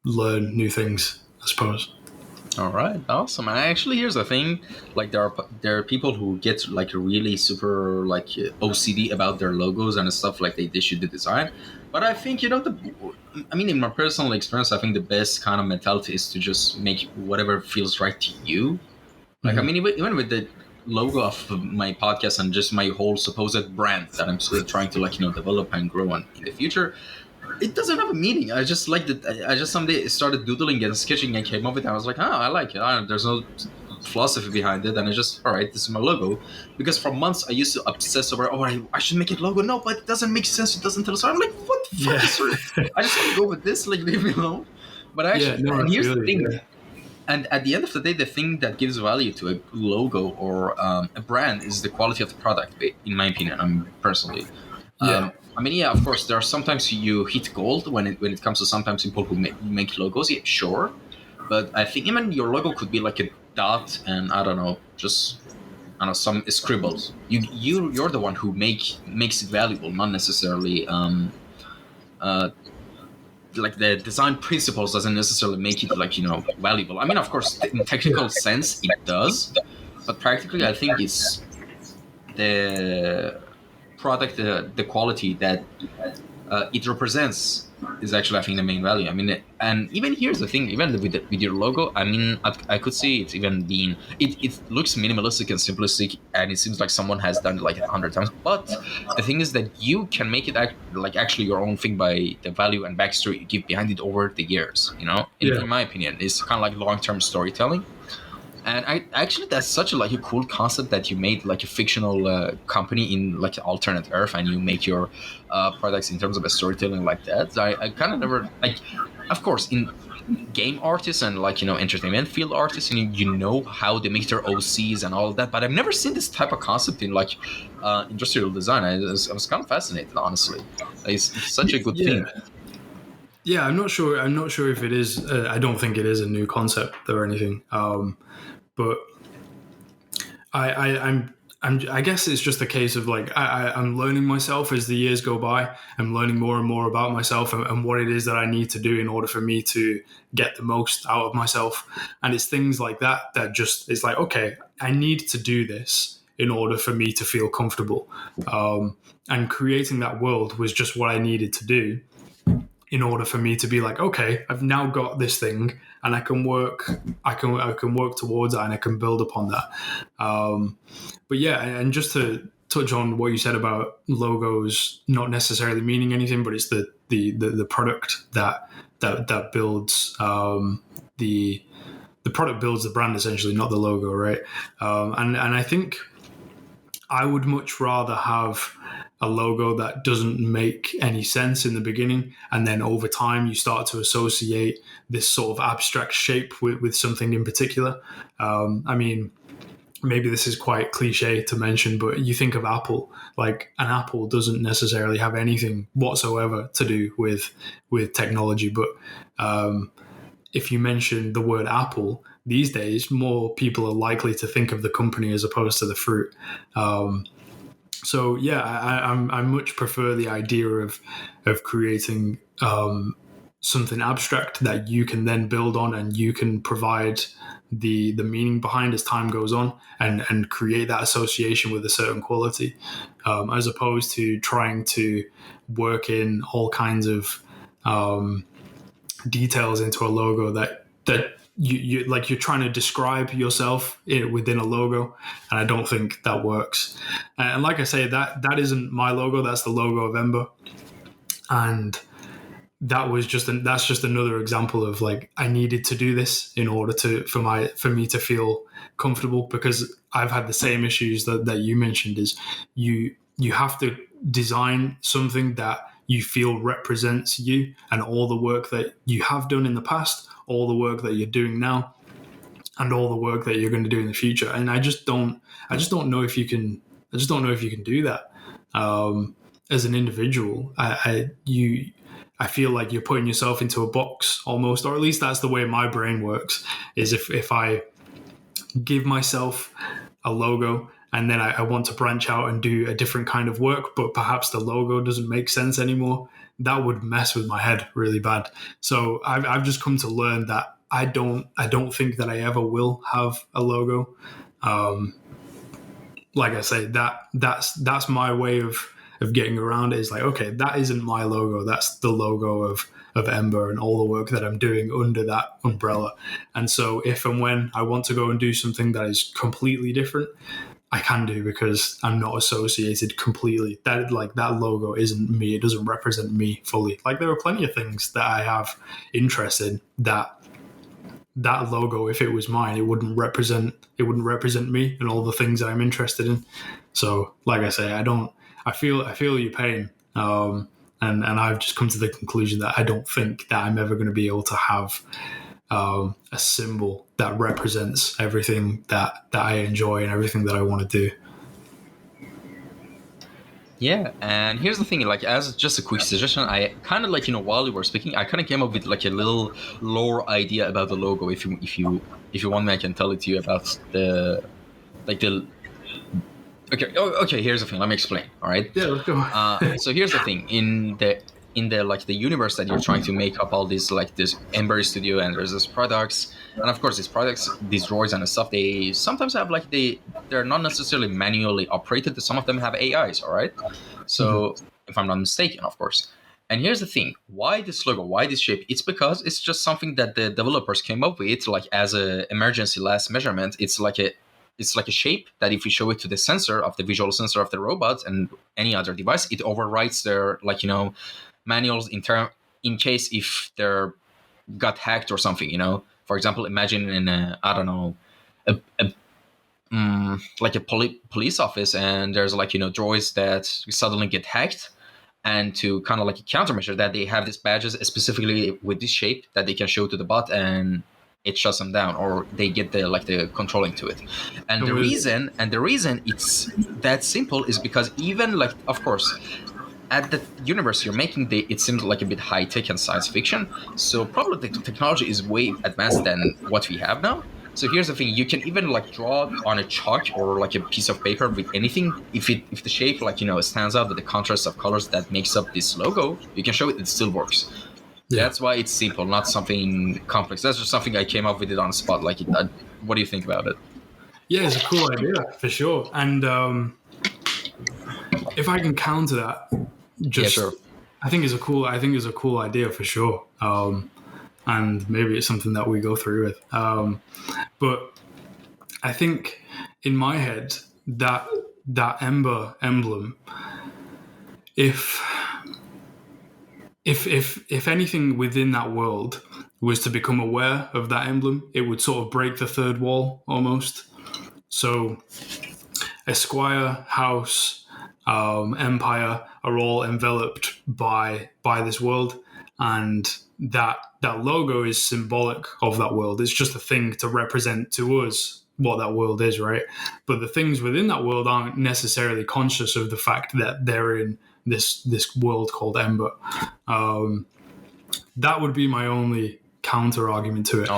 learn new things, I suppose. All right, awesome. And actually, here's the thing: like there are people who get like really super like OCD about their logos and stuff. Like they should do design, but I think in my personal experience, I think the best kind of mentality is to just make whatever feels right to you. Like even with the logo of my podcast and just my whole supposed brand that I'm still trying to develop and grow on in the future. It doesn't have a meaning. I just like that. I just someday started doodling and sketching and came up with it. I was like, I like it. There's no philosophy behind it. And I just, all right, this is my logo. Because for months I used to obsess over, I should make it logo. No, but it doesn't make sense. It doesn't tell us. I'm like, what the fuck is it? I just want to go with this. Like, leave me alone. But actually, and here's the thing. Yeah. And at the end of the day, the thing that gives value to a logo or a brand is the quality of the product, in my opinion, personally. Of course, there are sometimes you hit gold when it comes to sometimes people who make logos. Yeah, sure, but I think even your logo could be like a dot and some scribbles. You're the one who makes it valuable, not necessarily like the design principles doesn't necessarily make it valuable. I mean, of course, in technical sense it does, but practically I think it's the product, the quality that it represents is actually, I think, the main value. I mean, and even here's the thing, even with your logo, I mean, I could see it's even being, it looks minimalistic and simplistic, and it seems like someone has done it like 100 times. But the thing is that you can make it actually your own thing by the value and backstory you give behind it over the years. In my opinion, it's kind of like long-term storytelling. And that's such a cool concept that you made like a fictional company in like an alternate Earth, and you make your products in terms of a storytelling like that. I kind of never of course, in game artists and entertainment field artists, and you know how they make their OCs and all of that, but I've never seen this type of concept in industrial design. I was kind of fascinated, honestly. It's such a good thing. Yeah, I'm not sure if it is. I don't think it is a new concept or anything. But I guess it's just a case of I'm learning myself as the years go by. I'm learning more and more about myself and what it is that I need to do in order for me to get the most out of myself. And it's things like that just, it's like, okay, I need to do this in order for me to feel comfortable. And creating that world was just what I needed to do in order for me to be like, okay, I've now got this thing and I can work towards it and I can build upon that. But yeah, and just to touch on what you said about logos not necessarily meaning anything, but it's the product that builds the product builds the brand, essentially, not the logo, right? And I think I would much rather have a logo that doesn't make any sense in the beginning, and then over time you start to associate this sort of abstract shape with something in particular. I mean, maybe this is quite cliche to mention, but you think of Apple, like an apple doesn't necessarily have anything whatsoever to do with technology. But if you mention the word apple these days, more people are likely to think of the company as opposed to the fruit. So yeah, I much prefer the idea of creating something abstract that you can then build on, and you can provide the meaning behind as time goes on, and create that association with a certain quality, as opposed to trying to work in all kinds of details into a logo that you like you're trying to describe yourself within a logo, and I don't think that works. And like I say, that isn't my logo. That's the logo of Ember, and that's just another example of like I needed to do this in order for me to feel comfortable, because I've had the same issues that you mentioned. Is you have to design something that you feel represents you and all the work that you have done in the past, all the work that you're doing now, and all the work that you're going to do in the future. And I just don't know if you can do that as an individual. I feel like you're putting yourself into a box almost, or at least that's the way my brain works. Is if I give myself a logo and then I want to branch out and do a different kind of work, but perhaps the logo doesn't make sense anymore, that would mess with my head really bad. So I've just come to learn that I don't think that I ever will have a logo. Like I say, that's my way of getting around it. Is like, okay, that isn't my logo. That's the logo of Ember and all the work that I'm doing under that umbrella. And so if and when I want to go and do something that is completely different, I can do, because I'm not associated completely. That logo isn't me. It doesn't represent me fully. Like there are plenty of things that I have interest in that logo, if it was mine, it wouldn't represent me and all the things that I'm interested in. So like I say, I feel your pain. And I've just come to the conclusion that I don't think that I'm ever going to be able to have a symbol that represents everything that I enjoy and everything that I want to do. Yeah, and here's the thing, like as just a quick suggestion, I kind of like, while you were speaking, I kind of came up with like a little lore idea about the logo. If you want me, I can tell it to you about the Okay, here's the thing. Let me explain. All right. Yeah, let's go. So here's the thing. In the like the universe that you're trying to make up all these, like this Ember Studio, and there's these products, and of course these products, these droids and stuff, they sometimes have like they're not necessarily manually operated. Some of them have AIs. All right. So if I'm not mistaken, of course. And here's the thing: why this logo? Why this shape? It's because it's just something that the developers came up with, like as a emergency last measurement. It's like a shape that if you show it to the sensor of the visual sensor of the robot and any other device, it overwrites their manuals in case if they're got hacked or something. For example, imagine in like a police office, and there's droids that suddenly get hacked, and to kind of like a countermeasure that, they have these badges specifically with this shape that they can show to the bot, and it shuts them down, or they get the controlling to it. And the reason it's that simple is because even of course, at the universe you're making, it seems like a bit high tech and science fiction. So probably the technology is way advanced than what we have now. So here's the thing: you can even draw on a chalk or a piece of paper with anything. If the shape stands out with the contrast of colors that makes up this logo, you can show it. It still works. Yeah. That's why it's simple, not something complex. That's just something I came up with it on the spot. What do you think about it? Yeah, it's a cool idea for sure. And if I can counter that, sure. I think it's a cool idea for sure. And maybe it's something that we go through with. But I think in my head that Ember emblem, if anything within that world was to become aware of that emblem, it would sort of break the third wall almost. So Esquire, House, Empire are all enveloped by this world, and that logo is symbolic of that world. It's just a thing to represent to us what that world is, right? But the things within that world aren't necessarily conscious of the fact that they're in this world called Ember. That would be my only counter argument to it.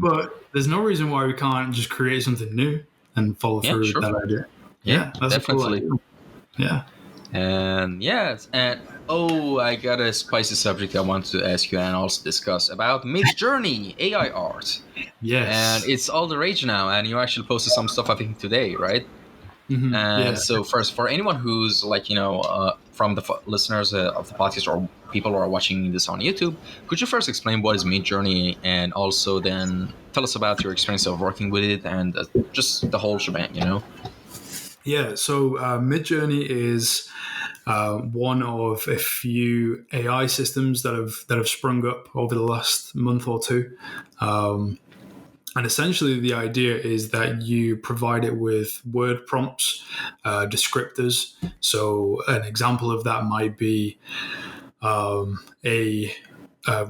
But there's no reason why we can't just create something new and follow through with that idea. Yeah, that's definitely. a cool idea. Yeah. And yes, and oh, I got a spicy subject I want to ask you and also discuss about Mid Journey AI art. And Yes. it's all the rage now. And you actually posted some stuff, I think, today, right? And Yeah. so, first, for anyone who's like, from the listeners of the podcast or people who are watching this on YouTube, could you first explain what is Mid Journey and also then tell us about your experience of working with it and just the whole shebang? Yeah. So Midjourney is one of a few AI systems that have sprung up over the last month or two. And essentially, the idea is that you provide it with word prompts, descriptors. So, an example of that might be a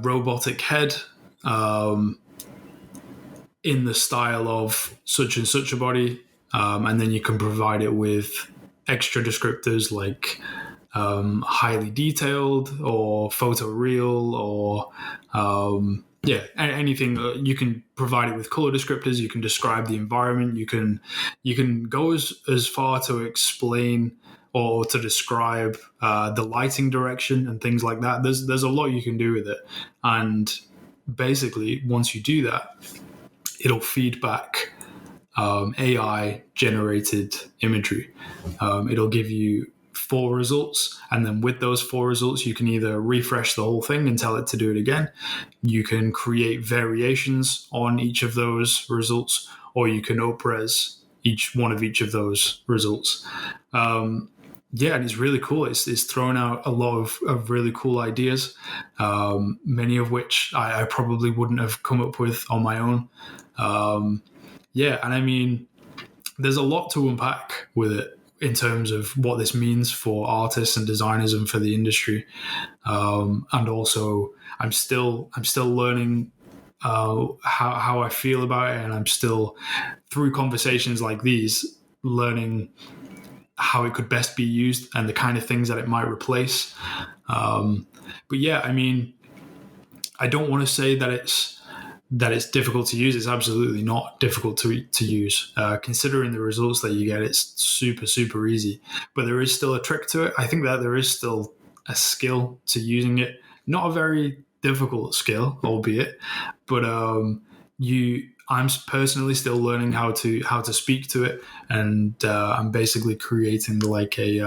robotic head in the style of such and such a body. And then you can provide it with extra descriptors like highly detailed or photoreal or anything. You can provide it with color descriptors. You can describe the environment. You can go as far to explain or to describe the lighting direction and things like that. There's a lot you can do with it, and basically once you do that, it'll feed back AI generated imagery. It'll give you 4 results, and then with those 4 results, you can either refresh the whole thing and tell it to do it again. You can create variations on each of those results, or you can up-res each of those results. And it's really cool. It's thrown out a lot of really cool ideas, many of which I probably wouldn't have come up with on my own. And I mean, there's a lot to unpack with it in terms of what this means for artists and designers and for the industry. And also, I'm still learning how I feel about it, and I'm still, through conversations like these, learning how it could best be used and the kind of things that it might replace. But yeah, I mean, I don't want to say that it's difficult to use. It's absolutely not difficult to use. Considering the results that you get, it's super, super easy. But there is still a trick to it. I think that there is still a skill to using it. Not a very difficult skill, albeit, but I'm personally still learning how to speak to it, and I'm basically creating like a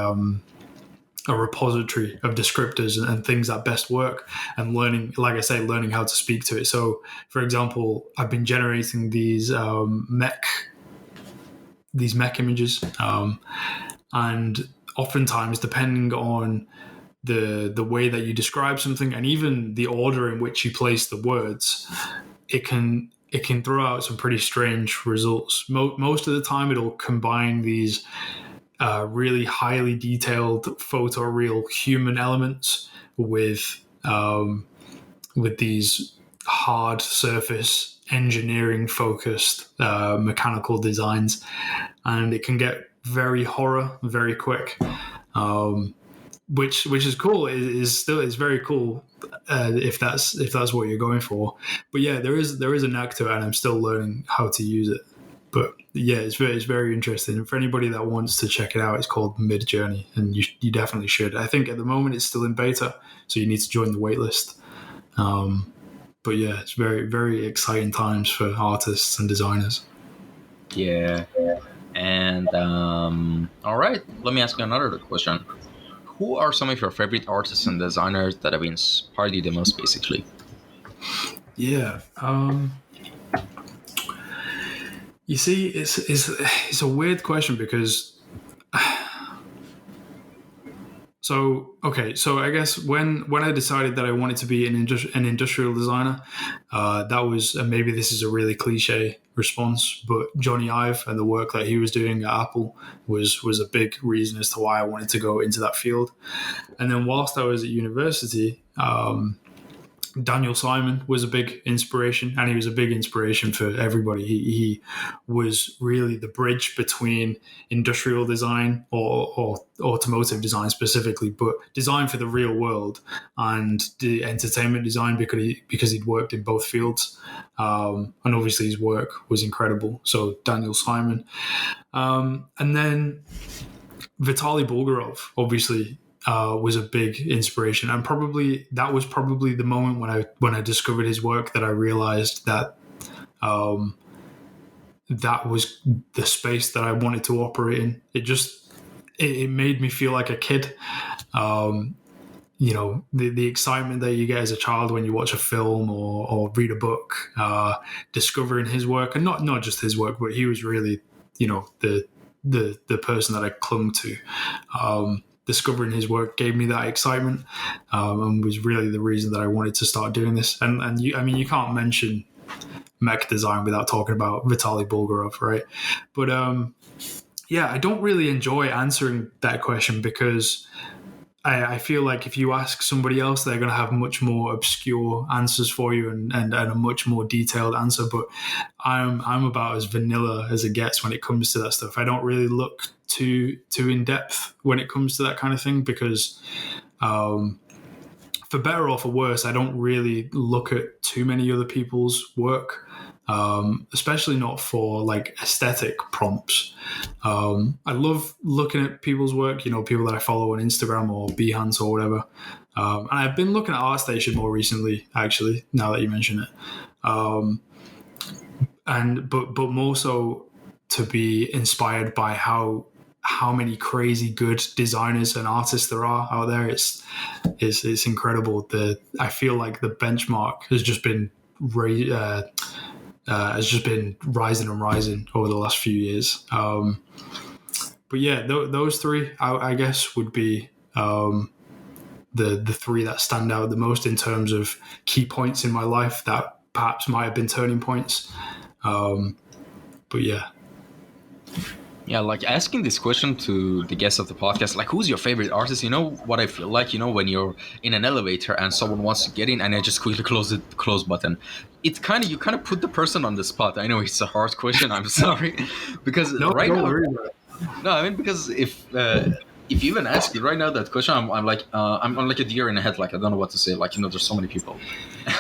repository of descriptors and things that best work, and learning, like I say, learning how to speak to it. So, for example, I've been generating these mech images, and oftentimes, depending on the way that you describe something and even the order in which you place the words, it can throw out some pretty strange results. Most of the time, it'll combine these really highly detailed photoreal human elements with these hard surface engineering focused mechanical designs, and it can get very horror very quick, which is cool. It's very cool if that's what you're going for. But yeah, there is a knack to it, and I'm still learning how to use it. But yeah, it's very interesting. And for anybody that wants to check it out, it's called Mid Journey, and you definitely should. I think at the moment it's still in beta, so you need to join the waitlist. But yeah, it's very, very exciting times for artists and designers. Yeah. And all right, let me ask you another question. Who are some of your favorite artists and designers that have inspired you the most, basically? Yeah. You see, it's a weird question because so I guess when I decided that I wanted to be an industrial designer, that was, and maybe this is a really cliche response, but Johnny Ive and the work that he was doing at Apple was a big reason as to why I wanted to go into that field. And then whilst I was at university, Daniel Simon was a big inspiration, and he was a big inspiration for everybody. He was really the bridge between industrial design or automotive design specifically, but design for the real world, and the entertainment design, because he'd worked in both fields, and obviously his work was incredible. So Daniel Simon, and then Vitaly Bulgarov, obviously, was a big inspiration, and that was probably the moment when I discovered his work that I realized that that was the space that I wanted to operate in. It made me feel like a kid. The excitement that you get as a child when you watch a film or read a book, discovering his work, and not just his work, but he was really, the person that I clung to. Discovering his work gave me that excitement, and was really the reason that I wanted to start doing this. And you can't mention mech design without talking about Vitaly Bulgarov, right? But I don't really enjoy answering that question because I feel like if you ask somebody else, they're going to have much more obscure answers for you and a much more detailed answer. But I'm about as vanilla as it gets when it comes to that stuff. I don't really look too in depth when it comes to that kind of thing because, for better or for worse, I don't really look at too many other people's work. Especially not for like aesthetic prompts. I love looking at people's work, people that I follow on Instagram or Behance or whatever. And I've been looking at ArtStation more recently, actually, now that you mention it. But more so to be inspired by how many crazy good designers and artists there are out there. It's incredible. I feel like the benchmark has just been rising and rising over the last few years. But yeah, those three, I guess, would be the three that stand out the most in terms of key points in my life that perhaps might have been turning points. But yeah. Yeah, like asking this question to the guests of the podcast, like who's your favorite artist? You know what I feel like, when you're in an elevator and someone wants to get in and I just quickly close the close button. It's you kind of put the person on the spot. I know it's a hard question. I'm sorry. Because right now, no, I mean, because if you even ask me right now that question, I'm like a deer in the head. Like, I don't know what to say. Like, there's so many people.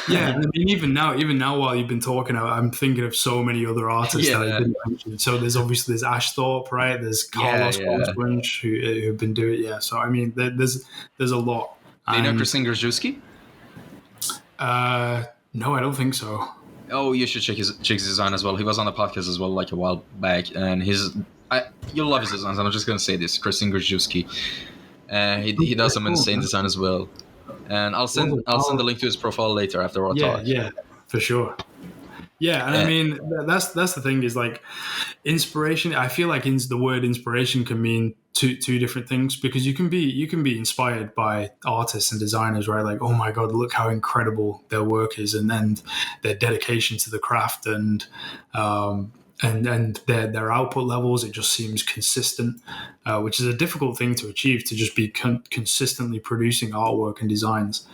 Yeah, I mean, even now while you've been talking, I'm thinking of so many other artists that I didn't mention. So there's Ash Thorpe, right? There's Carlos Oswald who've been doing it. Yeah, so I mean, there's a lot. Do you know Krzysztof Grzyszewski? No, I don't think so. Oh, you should check his design as well. He was on the podcast as well, like a while back, and you'll love his designs. And I'm just gonna say this: Krzysztof Grzyszewski. He does some insane design as well. And I'll send the link to his profile later after our talk. Yeah, for sure. Yeah, and I mean that's the thing is like inspiration. I feel like the word inspiration can mean two different things because you can be inspired by artists and designers, right? Like, oh my god, look how incredible their work is, and then their dedication to the craft and their output levels. It just seems consistent, which is a difficult thing to achieve, to just be consistently producing artwork and designs.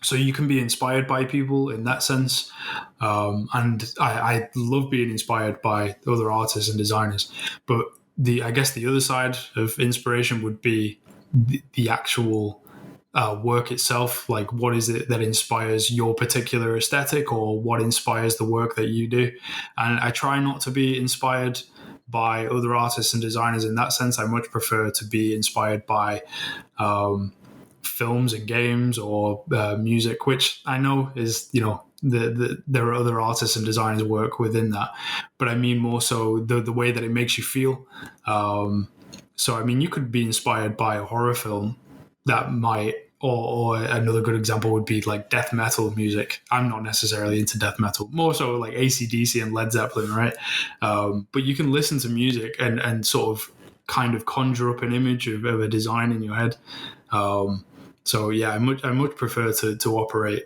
So you can be inspired by people in that sense. And I love being inspired by other artists and designers. But I guess the other side of inspiration would be the actual work itself. Like, what is it that inspires your particular aesthetic, or what inspires the work that you do? And I try not to be inspired by other artists and designers in that sense. I much prefer to be inspired by films and games or music, which I know is, there are other artists and designers work within that, but I mean more so the way that it makes you feel. So I mean, you could be inspired by a horror film that might, or another good example would be like death metal music. I'm not necessarily into death metal, more so like AC/DC and Led Zeppelin, right? But you can listen to music and sort of kind of conjure up an image of a design in your head. So yeah, I much prefer to operate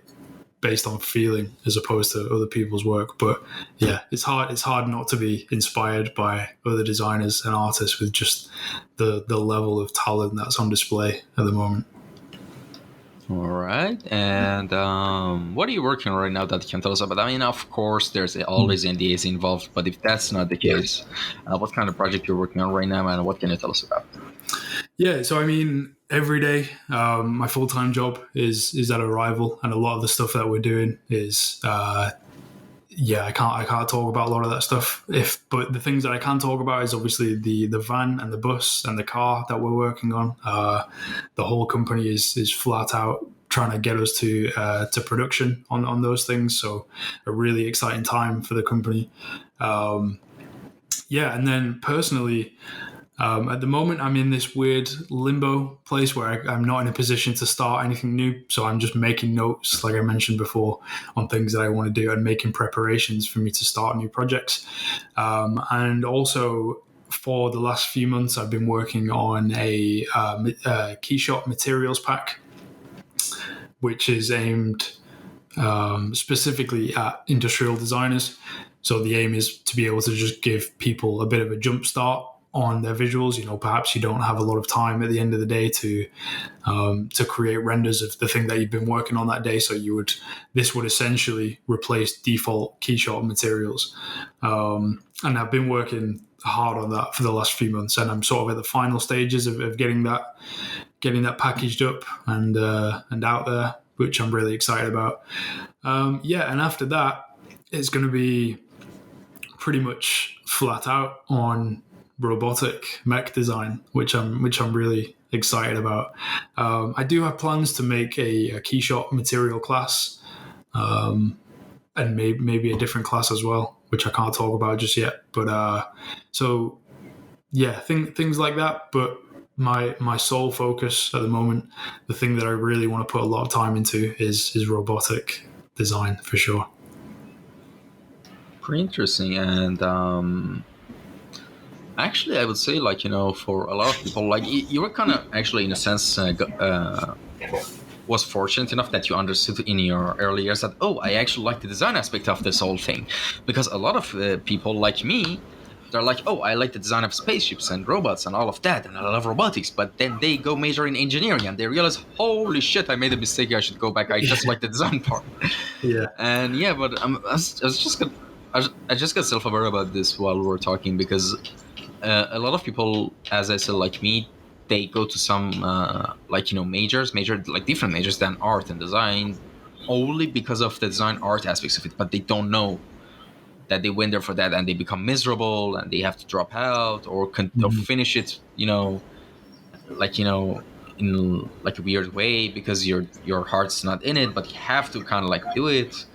based on feeling as opposed to other people's work. But yeah, it's hard not to be inspired by other designers and artists with just the level of talent that's on display at the moment. All right. And what are you working on right now that you can tell us about? I mean, of course, there's always NDAs involved, but if that's not the case, what kind of project you're working on right now, and what can you tell us about? Yeah, so I mean, every day, my full-time job is at a rival, and a lot of the stuff that we're doing is yeah, I can't talk about a lot of that stuff. But the things that I can talk about is obviously the van and the bus and the car that we're working on. The whole company is flat out trying to get us to production on those things. So a really exciting time for the company. Yeah, and then personally, at the moment, I'm in this weird limbo place where I'm not in a position to start anything new. So I'm just making notes, like I mentioned before, on things that I want to do and making preparations for me to start new projects. And also, for the last few months, I've been working on a Keyshot materials pack, which is aimed specifically at industrial designers. So the aim is to be able to just give people a bit of a jump start on their visuals. Perhaps you don't have a lot of time at the end of the day to create renders of the thing that you've been working on that day. So this would essentially replace default Keyshot materials. And I've been working hard on that for the last few months, and I'm sort of at the final stages of getting that packaged up and out there, which I'm really excited about. And after that, it's going to be pretty much flat out on robotic mech design, which I'm really excited about. I do have plans to make a Keyshot material class, and maybe a different class as well, which I can't talk about just yet. But so yeah, things like that. But my sole focus at the moment, the thing that I really want to put a lot of time into is robotic design for sure. Pretty interesting. And actually, I would say, for a lot of people, you were kind of actually, in a sense, was fortunate enough that you understood in your early years that, oh, I actually like the design aspect of this whole thing. Because a lot of people like me, they're like, oh, I like the design of spaceships and robots and all of that, and I love robotics. But then they go major in engineering and they realize, holy shit, I made a mistake. I should go back. I just like the design part. Yeah. And yeah, but I just got self-aware about this while we were talking, because a lot of people, as I said, like me, they go to some different majors than art and design, only because of the design art aspects of it, but they don't know that they went there for that and they become miserable and they have to drop out or finish it, in like a weird way, because your heart's not in it, but you have to kind of like do it.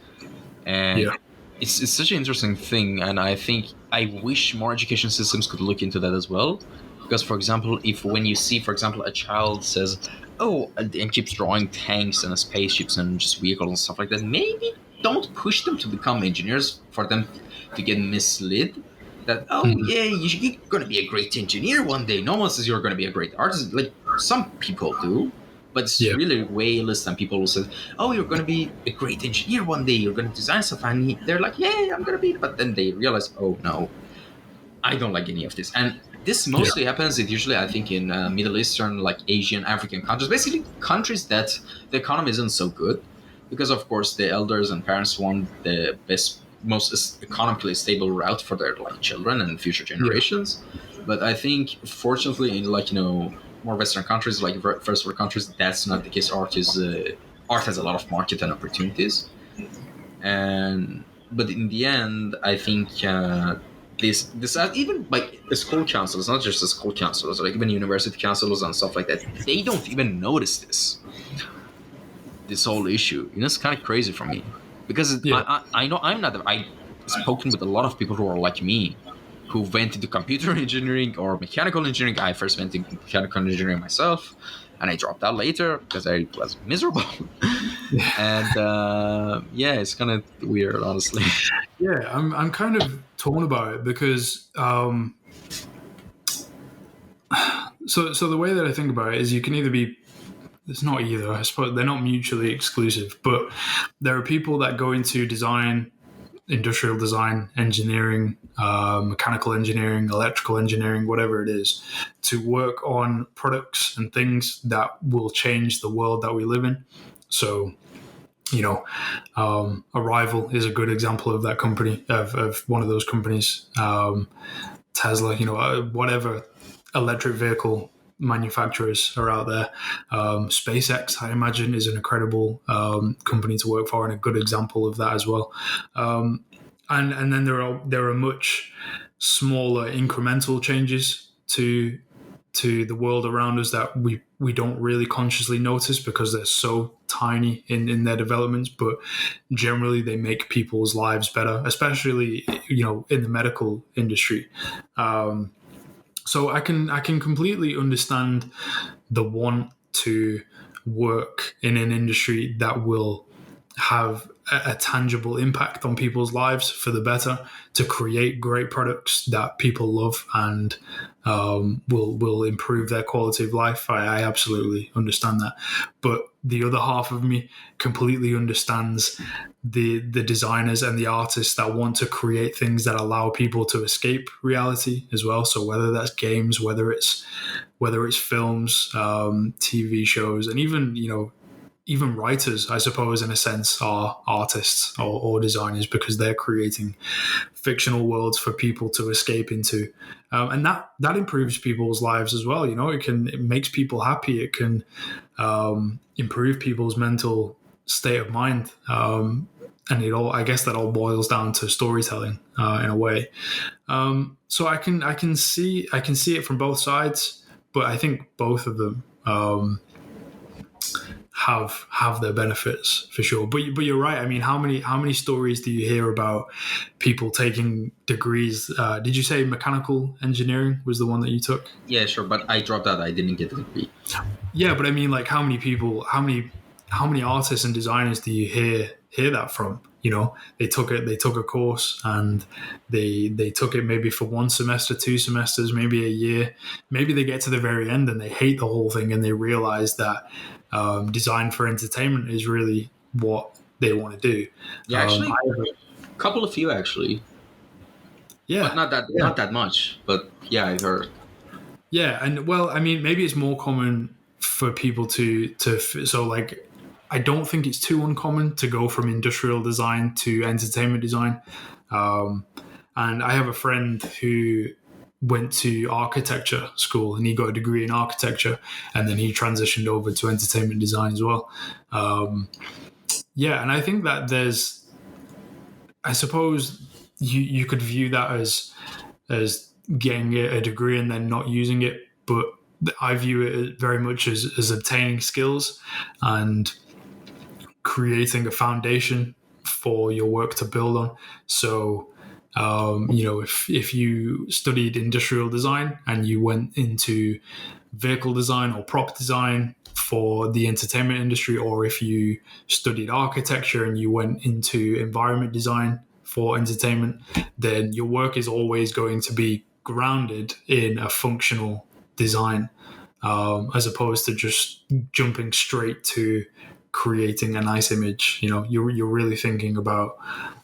And Yeah. it's such an interesting thing, and I think I wish more education systems could look into that as well. Because, for example, if when you see, for example, a child says, "Oh," and keeps drawing tanks and spaceships and just vehicles and stuff like that, maybe don't push them to become engineers for them to get misled. That, oh yeah, you're going to be a great engineer one day. No one says you're going to be a great artist. Like some people do, but it's really way less than people who say, oh, you're going to be a great engineer one day. You're going to design stuff, and they're like, yeah, I'm going to be. But then they realize, oh no, I don't like any of this. And this mostly happens, it usually, I think, in Middle Eastern, like Asian, African countries, basically countries that the economy isn't so good, because of course the elders and parents want the best, most economically stable route for their children and future generations. But I think, fortunately, in more Western countries, like first world countries, that's not the case. Art has a lot of market and opportunities, but in the end, I think this even like the school councils, not just the school councils, like even university councils and stuff like that, they don't even notice this whole issue. It's kind of crazy for me, because I know I've spoken with a lot of people who are like me, who went into computer engineering or mechanical engineering. I first went into mechanical engineering myself, and I dropped out later because I was miserable. And it's kind of weird, honestly. Yeah, I'm kind of torn about it because so the way that I think about it is you can either be, it's not either, I suppose they're not mutually exclusive, but there are people that go into design, industrial design, engineering, mechanical engineering, electrical engineering, whatever it is, to work on products and things that will change the world that we live in. So Arrival is a good example of that company, of one of those companies. Tesla, whatever electric vehicle manufacturers are out there. SpaceX, I imagine, is an incredible company to work for, and a good example of that as well. and then there are much smaller incremental changes to the world around us that we don't really consciously notice because they're so tiny in their developments, but generally they make people's lives better, especially in the medical industry. So I can completely understand the want to work in an industry that will have a tangible impact on people's lives for the better, to create great products that people love and will improve their quality of life. I absolutely understand that. But the other half of me completely understands the designers and the artists that want to create things that allow people to escape reality as well. So whether that's games, whether it's films, TV shows, and even writers, I suppose, in a sense, are artists or designers, because they're creating fictional worlds for people to escape into, and that improves people's lives as well. It makes people happy. It can improve people's mental state of mind, and I guess that all boils down to storytelling in a way. So I can see it from both sides, but I think both of them have their benefits for sure. But you're right. I mean, how many stories do you hear about people taking degrees? Did you say mechanical engineering was the one that you took? Yeah, sure, but I dropped out. I didn't get the degree. Yeah, but I mean, like, how many artists and designers do you hear that from? They took a course and they took it maybe for 1 semester, 2 semesters, maybe a year. Maybe they get to the very end and they hate the whole thing and they realize that design for entertainment is really what they want to do. Yeah, actually, a couple of few actually. Yeah, but not that much. But yeah, I've heard. Yeah, and well, I mean, maybe it's more common for people to so like. I don't think it's too uncommon to go from industrial design to entertainment design. And I have a friend who went to architecture school and he got a degree in architecture, and then he transitioned over to entertainment design as well. And I think that I suppose you could view that as getting a degree and then not using it, but I view it very much as obtaining skills and creating a foundation for your work to build on. So, if you studied industrial design and you went into vehicle design or prop design for the entertainment industry, or if you studied architecture and you went into environment design for entertainment, then your work is always going to be grounded in a functional design, as opposed to just jumping straight to creating a nice image. You're really thinking about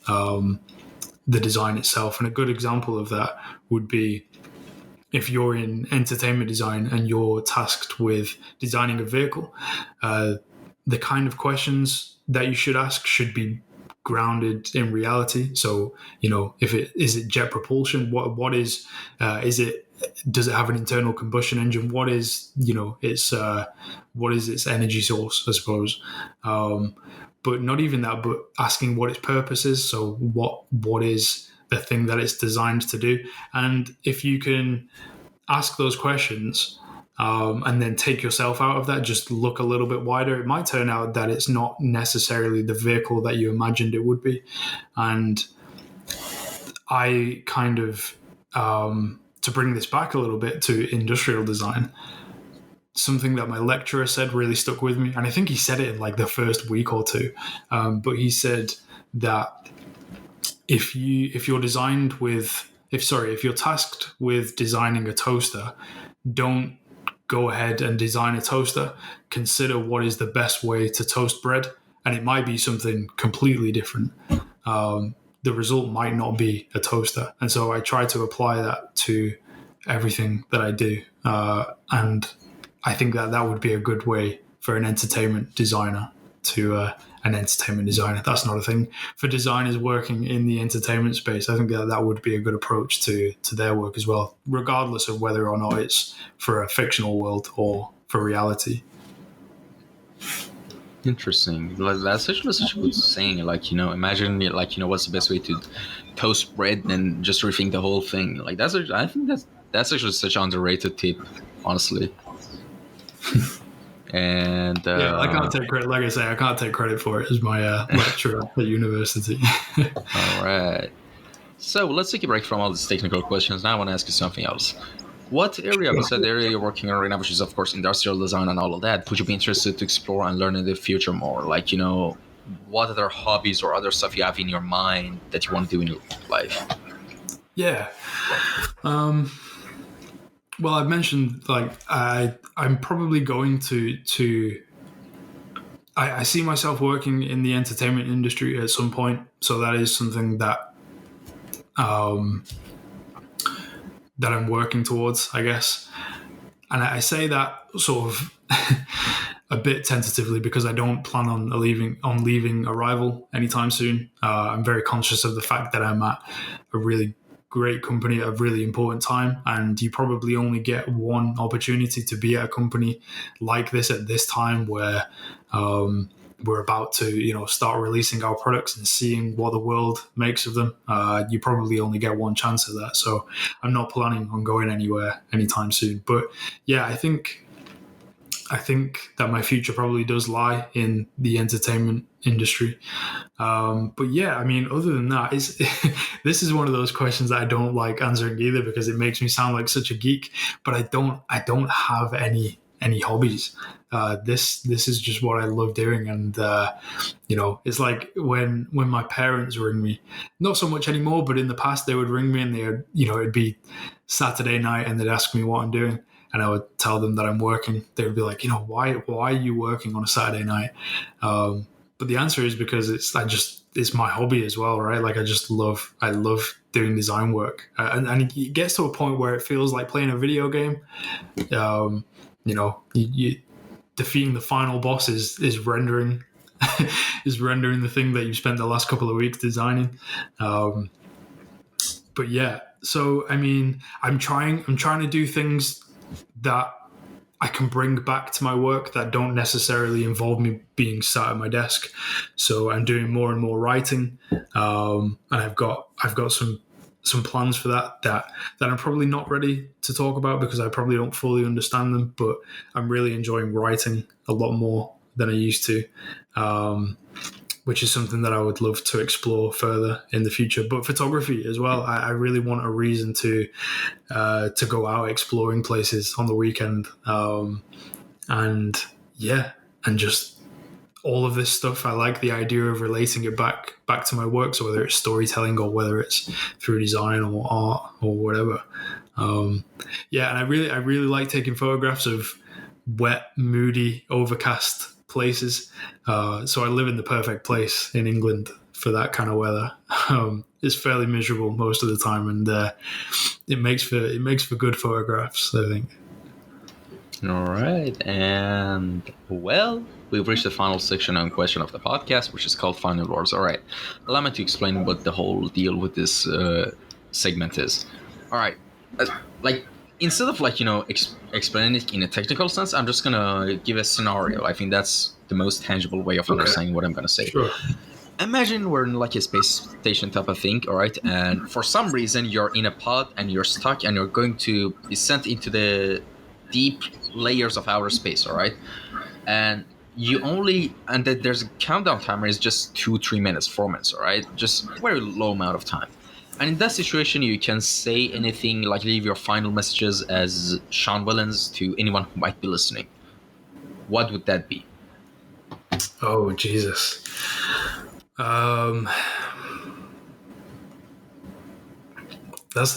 the design itself. And a good example of that would be if you're in entertainment design and you're tasked with designing a vehicle, the kind of questions that you should ask should be grounded in reality. So, is it jet propulsion? What is it? Does it have an internal combustion engine? What is its energy source, I suppose? But not even that, but asking what its purpose is. So what is the thing that it's designed to do? And if you can ask those questions and then take yourself out of that, just look a little bit wider, it might turn out that it's not necessarily the vehicle that you imagined it would be. And I kind of, to bring this back a little bit to industrial design, something that my lecturer said really stuck with me. And I think he said it in like the first week or two. But he said that if you're tasked with designing a toaster, don't go ahead and design a toaster. Consider what is the best way to toast bread. And it might be something completely different. The result might not be a toaster. And so I try to apply that to everything that I do. And I think that would be a good way for an entertainment designer an entertainment designer. That's not a thing for designers working in the entertainment space. I think that would be a good approach to their work as well, regardless of whether or not it's for a fictional world or for reality. Interesting. Like, that's actually such a good saying. Like, imagine like, what's the best way to toast bread and just rethink the whole thing. Like, I think that's actually such an underrated tip, honestly. And Yeah, I can't take credit. Like I say, I can't take credit for it as my lecturer at university. all right. So let's take a break from all these technical questions. Now I want to ask you something else. What area, besides the area you're working on right now, which is of course industrial design and all of that, would you be interested to explore and learn in the future more? Like, what other hobbies or other stuff you have in your mind that you want to do in your life? Yeah. Well, I've mentioned like I'm probably going to. I see myself working in the entertainment industry at some point, so that is something that that I'm working towards, I guess. And I say that sort of a bit tentatively because I don't plan on leaving Arrival anytime soon. I'm very conscious of the fact that I'm at a really great company at a really important time, and you probably only get one opportunity to be at a company like this at this time where we're about to start releasing our products and seeing what the world makes of them. You probably only get one chance at that, so I'm not planning on going anywhere anytime soon. But yeah, I think that my future probably does lie in the entertainment industry. But yeah, I mean, other than that, this is one of those questions that I don't like answering either because it makes me sound like such a geek. But I don't have any hobbies. This is just what I love doing, and it's like when my parents ring me, not so much anymore, but in the past they would ring me and they would, it'd be Saturday night and they'd ask me what I'm doing. And I would tell them that I'm working. They would be like, why are you working on a Saturday night? But the answer is because it's my hobby as well, right? Like I love doing design work, and it gets to a point where it feels like playing a video game. You defeating the final boss is rendering is rendering the thing that you spent the last couple of weeks designing. But yeah, so I mean, I'm trying to do things that I can bring back to my work that don't necessarily involve me being sat at my desk. So I'm doing more and more writing, and I've got some plans for that I'm probably not ready to talk about because I probably don't fully understand them. But I'm really enjoying writing a lot more than I used to. Which is something that I would love to explore further in the future. But photography as well. I really want a reason to go out exploring places on the weekend, and just all of this stuff. I like the idea of relating it back to my work. So whether it's storytelling or whether it's through design or art or whatever. And I really like taking photographs of wet, moody, overcast places. So I live in the perfect place in England for that kind of weather. It's fairly miserable most of the time, and it makes for good photographs, I think. All right, and well, we've reached the final section and question of the podcast, which is called Final Words. All right, allow me to explain what the whole deal with this segment is. All right, like instead of explaining it in a technical sense, I'm just gonna give a scenario. I think that's the most tangible way of understanding what I'm gonna say. Sure. Imagine we're in like a space station type of thing, all right? And for some reason, you're in a pod and you're stuck and you're going to be sent into the deep layers of outer space, all right? And there's a countdown timer is just 2-3 minutes, 4 minutes, all right? Just very low amount of time. And in that situation, you can say anything, like leave your final messages as Shaun Wellens to anyone who might be listening. What would that be? Oh, Jesus. That's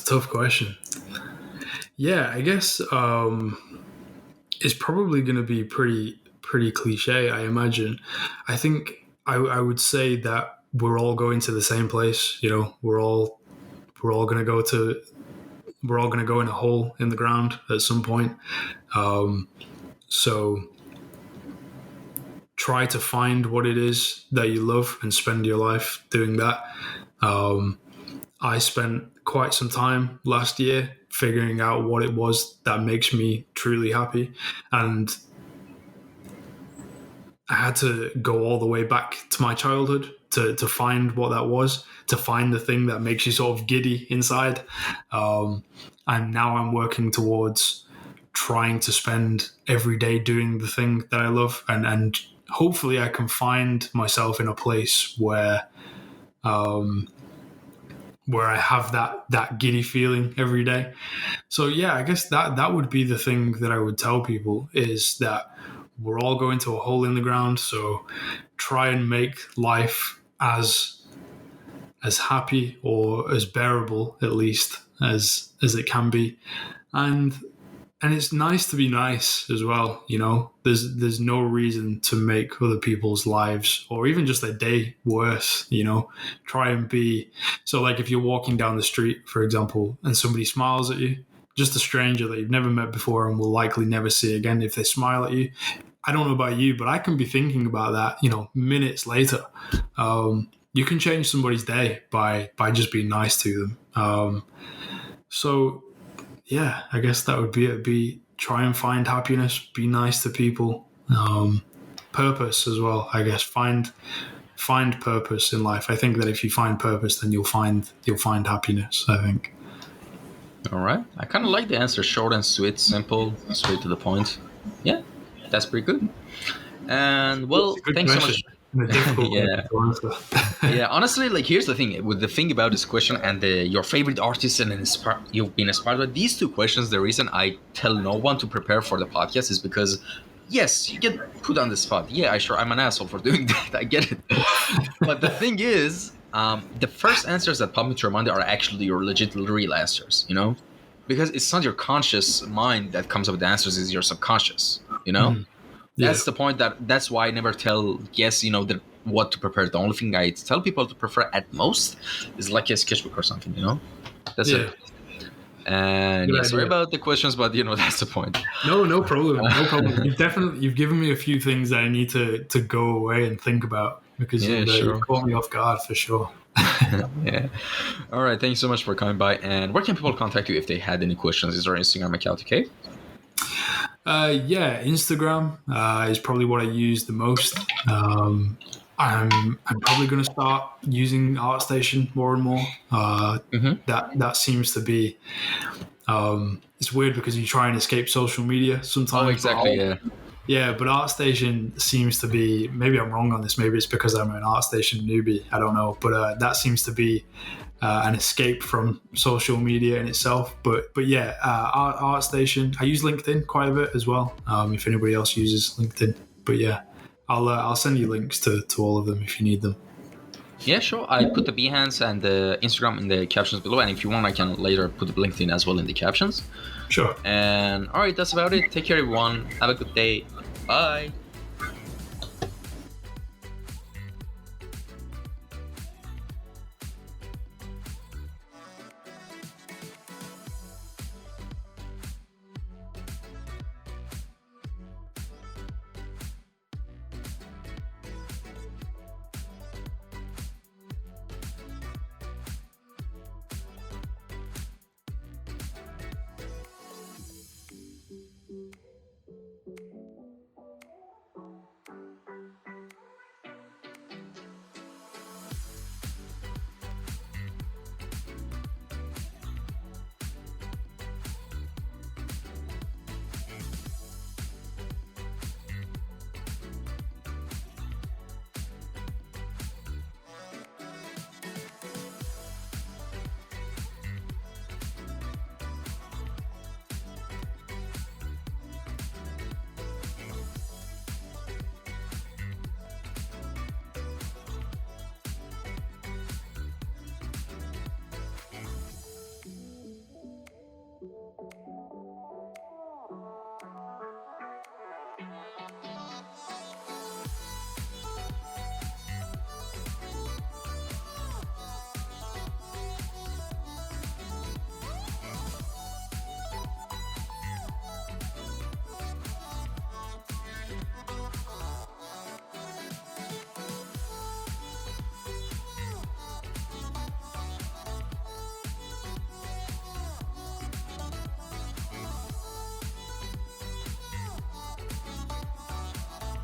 a tough question. Yeah, I guess it's probably going to be pretty cliche, I imagine. I think I would say that we're all going to the same place. We're all going to go in a hole in the ground at some point. So try to find what it is that you love and spend your life doing that. I spent quite some time last year figuring out what it was that makes me truly happy. And I had to go all the way back to my childhood to find what that was, to find the thing that makes you sort of giddy inside. And now I'm working towards trying to spend every day doing the thing that I love, and hopefully I can find myself in a place where I have that giddy feeling every day. So yeah, I guess that would be the thing that I would tell people, is that we're all going to a hole in the ground. So try and make life as happy, or as bearable at least as it can be. And it's nice to be nice as well, you know. There's no reason to make other people's lives, or even just their day, worse, you know. Try and be, so like if you're walking down the street, for example, and somebody smiles at you, just a stranger that you've never met before and will likely never see again, if they smile at you, I don't know about you, but I can be thinking about that, you know, minutes later. You can change somebody's day by just being nice to them. So yeah, I guess that would be it. Try and find happiness, be nice to people. Purpose as well, I guess. Find purpose in life. I think that if you find purpose, then you'll find happiness, I think. All right. I kind of like the answer. Short and sweet, simple, straight to the point. Yeah, that's pretty good. And well, thanks so much. Yeah. Yeah, honestly, like here's the thing with the thing about this question and your favorite artist and you've been inspired by these two questions. The reason I tell no one to prepare for the podcast is because, yes, you get put on the spot. Yeah, I'm an asshole for doing that. I get it. But the thing is, the first answers that pop into your mind are actually your legit real answers, you know, because it's not your conscious mind that comes up with the answers, it's your subconscious, you know. Mm-hmm. Yeah. That's the point. That's why I never tell guests, you know, what to prepare. The only thing I tell people to prefer at most is like a sketchbook or something, you know. That's it. And yeah, sorry about the questions, but you know that's the point. No problem. No problem. You've given me a few things that I need to go away and think about, because you caught me off guard for sure. Yeah. All right. Thank you so much for coming by. And where can people contact you if they had any questions? Is there an Instagram account? Okay. Yeah, Instagram is probably what I use the most. I'm probably going to start using ArtStation more and more. That seems to be. It's weird because you try and escape social media sometimes. Oh, exactly. Yeah. Yeah, but ArtStation seems to be. Maybe I'm wrong on this. Maybe it's because I'm an ArtStation newbie. I don't know, but that seems to be an escape from social media in itself. But yeah, ArtStation. I use LinkedIn quite a bit as well. If anybody else uses LinkedIn, but yeah, I'll send you links to all of them if you need them. Yeah, sure. I put the Behance and the Instagram in the captions below, and if you want, I can later put the LinkedIn as well in the captions. Sure. And all right, that's about it. Take care, everyone. Have a good day. Bye.